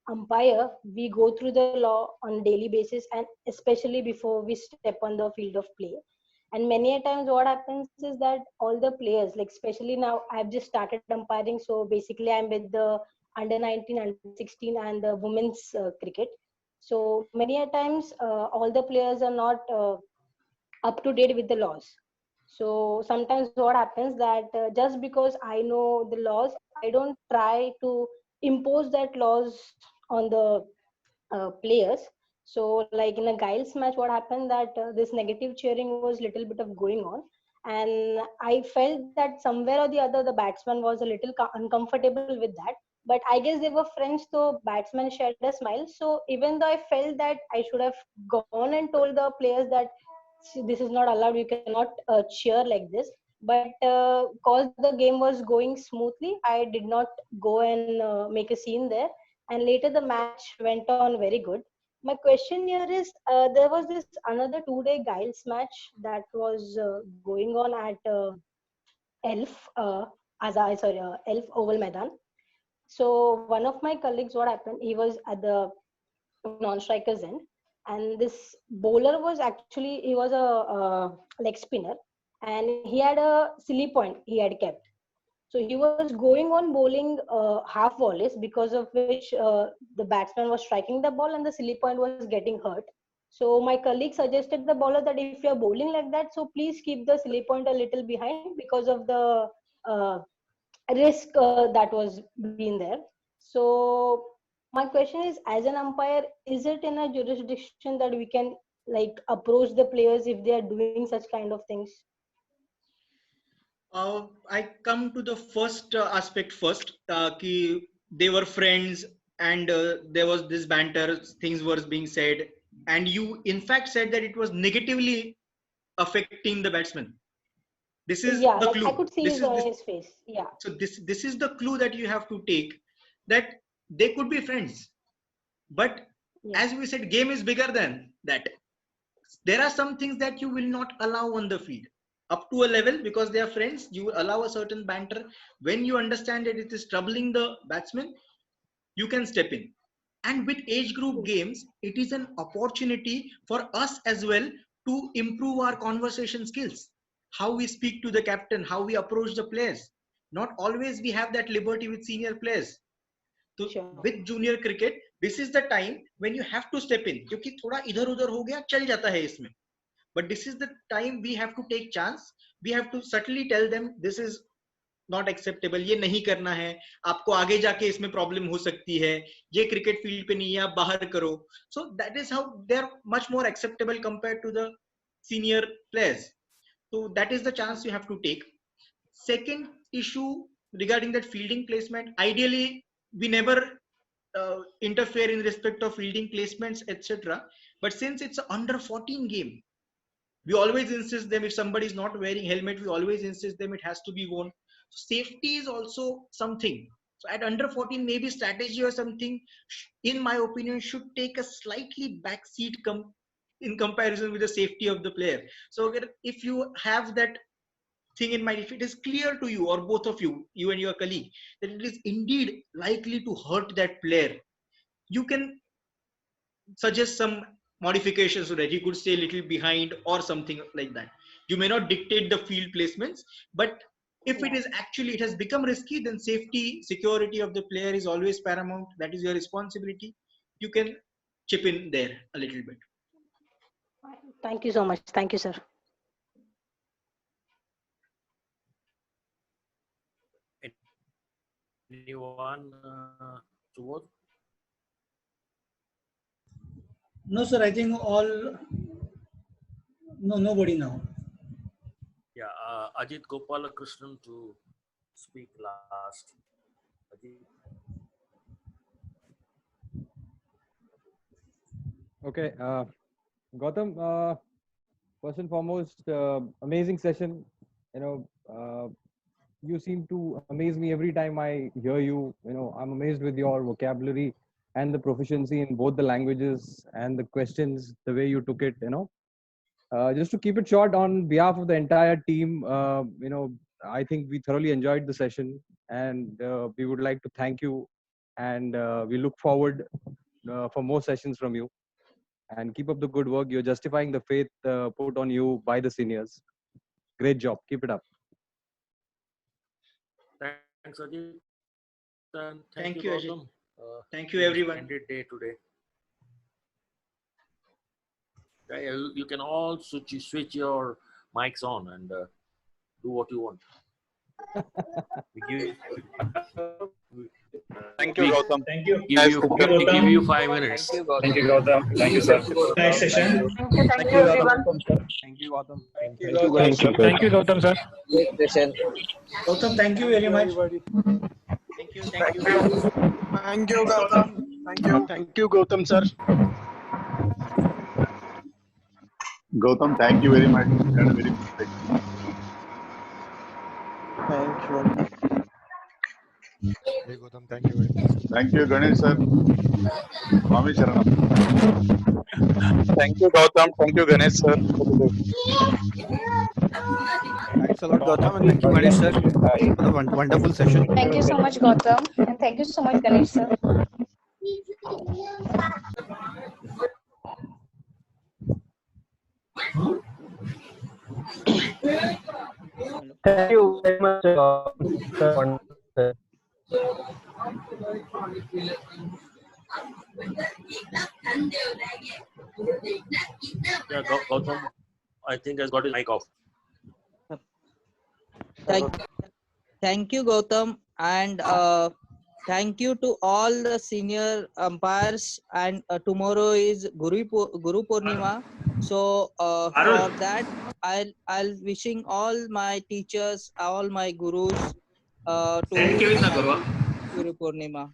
S16: umpire, we go through the law on a daily basis, and especially before we step on the field of play. And many a times, what happens is that all the players, like especially now, I've just started umpiring, so basically, I'm with the under 19, under 16, and the women's cricket. So many a times, all the players are not up to date with the laws. So sometimes what happens that just because I know the laws, I don't try to impose that laws on the players. So like in a Giles match, what happened that this negative cheering was little bit of going on, and I felt that somewhere or the other the batsman was a little uncomfortable with that. But I guess they were friends, so batsman shared a smile. So even though I felt that I should have gone and told the players that this is not allowed, you cannot cheer like this, but cause the game was going smoothly, I did not go and make a scene there, and later the match went on very good. My question here is, there was this another 2-day Giles match that was going on at Elf Elf Oval Maidan. So one of my colleagues, what happened, he was at the non-striker's end, and this bowler was actually, he was a leg spinner, and he had a silly point he had kept. So he was going on bowling half volleys, because of which the batsman was striking the ball and the silly point was getting hurt. So my colleague suggested the bowler that if you are bowling like that, so please keep the silly point a little behind because of the uh, risk that was being there. So my question is, as an umpire, is it in a jurisdiction that we can like approach the players if they are doing such kind of things?
S5: I come to the first aspect first. Ki they were friends, and there was this banter, things were being said, and you in fact said that it was negatively affecting the batsman. This is
S16: Yeah,
S5: the
S16: like I
S5: clue.
S16: could see
S5: This
S16: it
S5: is
S16: on
S5: this.
S16: his face. Yeah.
S5: So this is the clue that you have to take, that they could be friends, but
S16: Yeah.
S5: as we said, game is bigger than that. There are some things that you will not allow on the field up to a level, because they are friends. You allow a certain banter. When you understand that it is troubling the batsman, you can step in. And with age group games, it is an opportunity for us as well to improve our conversation skills, how we speak to the captain, how we approach the players. Not always we have that liberty with senior players. So with junior cricket, this is the time when you have to step in, क्योंकि थोड़ा इधर उधर हो गया, चल जाता है इसमें. But this is the time we have to take chance. We have to subtly tell them this is not acceptable, ये नहीं करना है, आपको आगे जाके इसमें प्रॉब्लम हो सकती है, ये क्रिकेट फील्ड पे नहीं है, आप बाहर करो. So that is how they are much more acceptable compared to the senior players. So that is the chance you have to take. Second issue regarding that fielding placement, ideally we never interfere in respect of fielding placements, etc. But since it's an under 14 game, we always insist them, if somebody is not wearing helmet, we always insist them it has to be worn. So safety is also something. So at under 14, maybe strategy or something, in my opinion, should take a slightly back seat in comparison with the safety of the player. So if you have that thing in mind, if it is clear to you or both of you, you and your colleague, that it is indeed likely to hurt that player, you can suggest some modifications so that he could stay a little behind or something like that. You may not dictate the field placements, but if it is actually, it has become risky, then safety, security of the player is always paramount. That is your responsibility. You can chip in there a little bit.
S16: Thank you so much. Thank you, sir.
S3: Anyone, Subodh?
S6: No, sir. I think all. No, nobody now.
S3: Yeah, Ajit Gopalakrishnan to speak last. Ajit.
S17: Okay, Gautam, first and foremost, amazing session. You know, you seem to amaze me every time I hear you. You know, I'm amazed with your vocabulary and the proficiency in both the languages and the questions, the way you took it. You know, just to keep it short, on behalf of the entire team, you know, I think we thoroughly enjoyed the session, and we would like to thank you, and we look forward for more sessions from you. And keep up the good work. You're justifying the faith put on you by the seniors. Great job. Keep it up.
S3: Thanks, Ajit. And
S5: Thank
S3: you,
S5: you, Ajit.
S3: Gautam.
S5: Thank you, everyone.
S3: Splendid day today. You can all switch your mics on and do what you want.
S7: Thank you, Gautam.
S9: Thank you.
S3: Give you 5 minutes.
S9: Thank you, Gautam. Thank you, sir. Nice session.
S16: Thank you, everyone.
S4: Thank you, Gautam.
S6: Thank you,
S9: Thank you, Gautam, sir.
S6: Great session. Gautam, thank you very much.
S5: Thank you. Thank you.
S13: Thank you, Gautam. Thank you, Gautam, sir.
S7: Gautam, thank you very much. You had a very good session.
S13: Thank you.
S18: Hey, Gautam, thank you very much.
S7: Thank you, Ganesh sir. Swami Sharanam.
S18: Thank you, Gautam. Thank you, Ganesh sir.
S4: Thanks a lot, Gautam, and thank you, Ganesh sir, for the wonderful session.
S19: Thank you so much, Gautam, and thank you so much, Ganesh sir.
S14: Thank you very much, sir.
S3: Yeah, Gautam, I think has got his mic off.
S2: Thank you, Gautam, and thank you to all the senior umpires. And tomorrow is Guru Purnima, so for that I'll wishing all my teachers, all my gurus to Guru Purnima.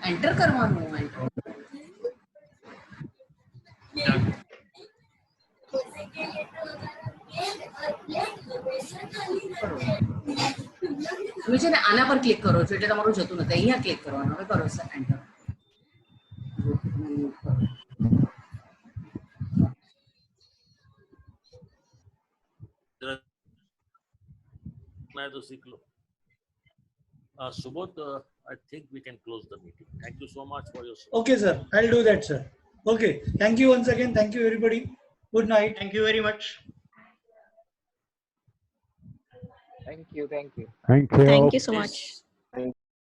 S20: Enter करवानो है मुझे ने आना पर click करो जो એટલે તમારું જતું નથી અહીંયા ક્લિક કરવાનું હવે કરો સર એન્ટર
S3: मैं तो सीख लो. Subodh, I think we can close the meeting. Thank you so much for your support.
S6: Okay, sir. I'll do that, sir. Okay. Thank you once again. Thank you, everybody. Good night.
S5: Thank you very much.
S2: Thank you.
S18: Thank you.
S19: Thank you so much.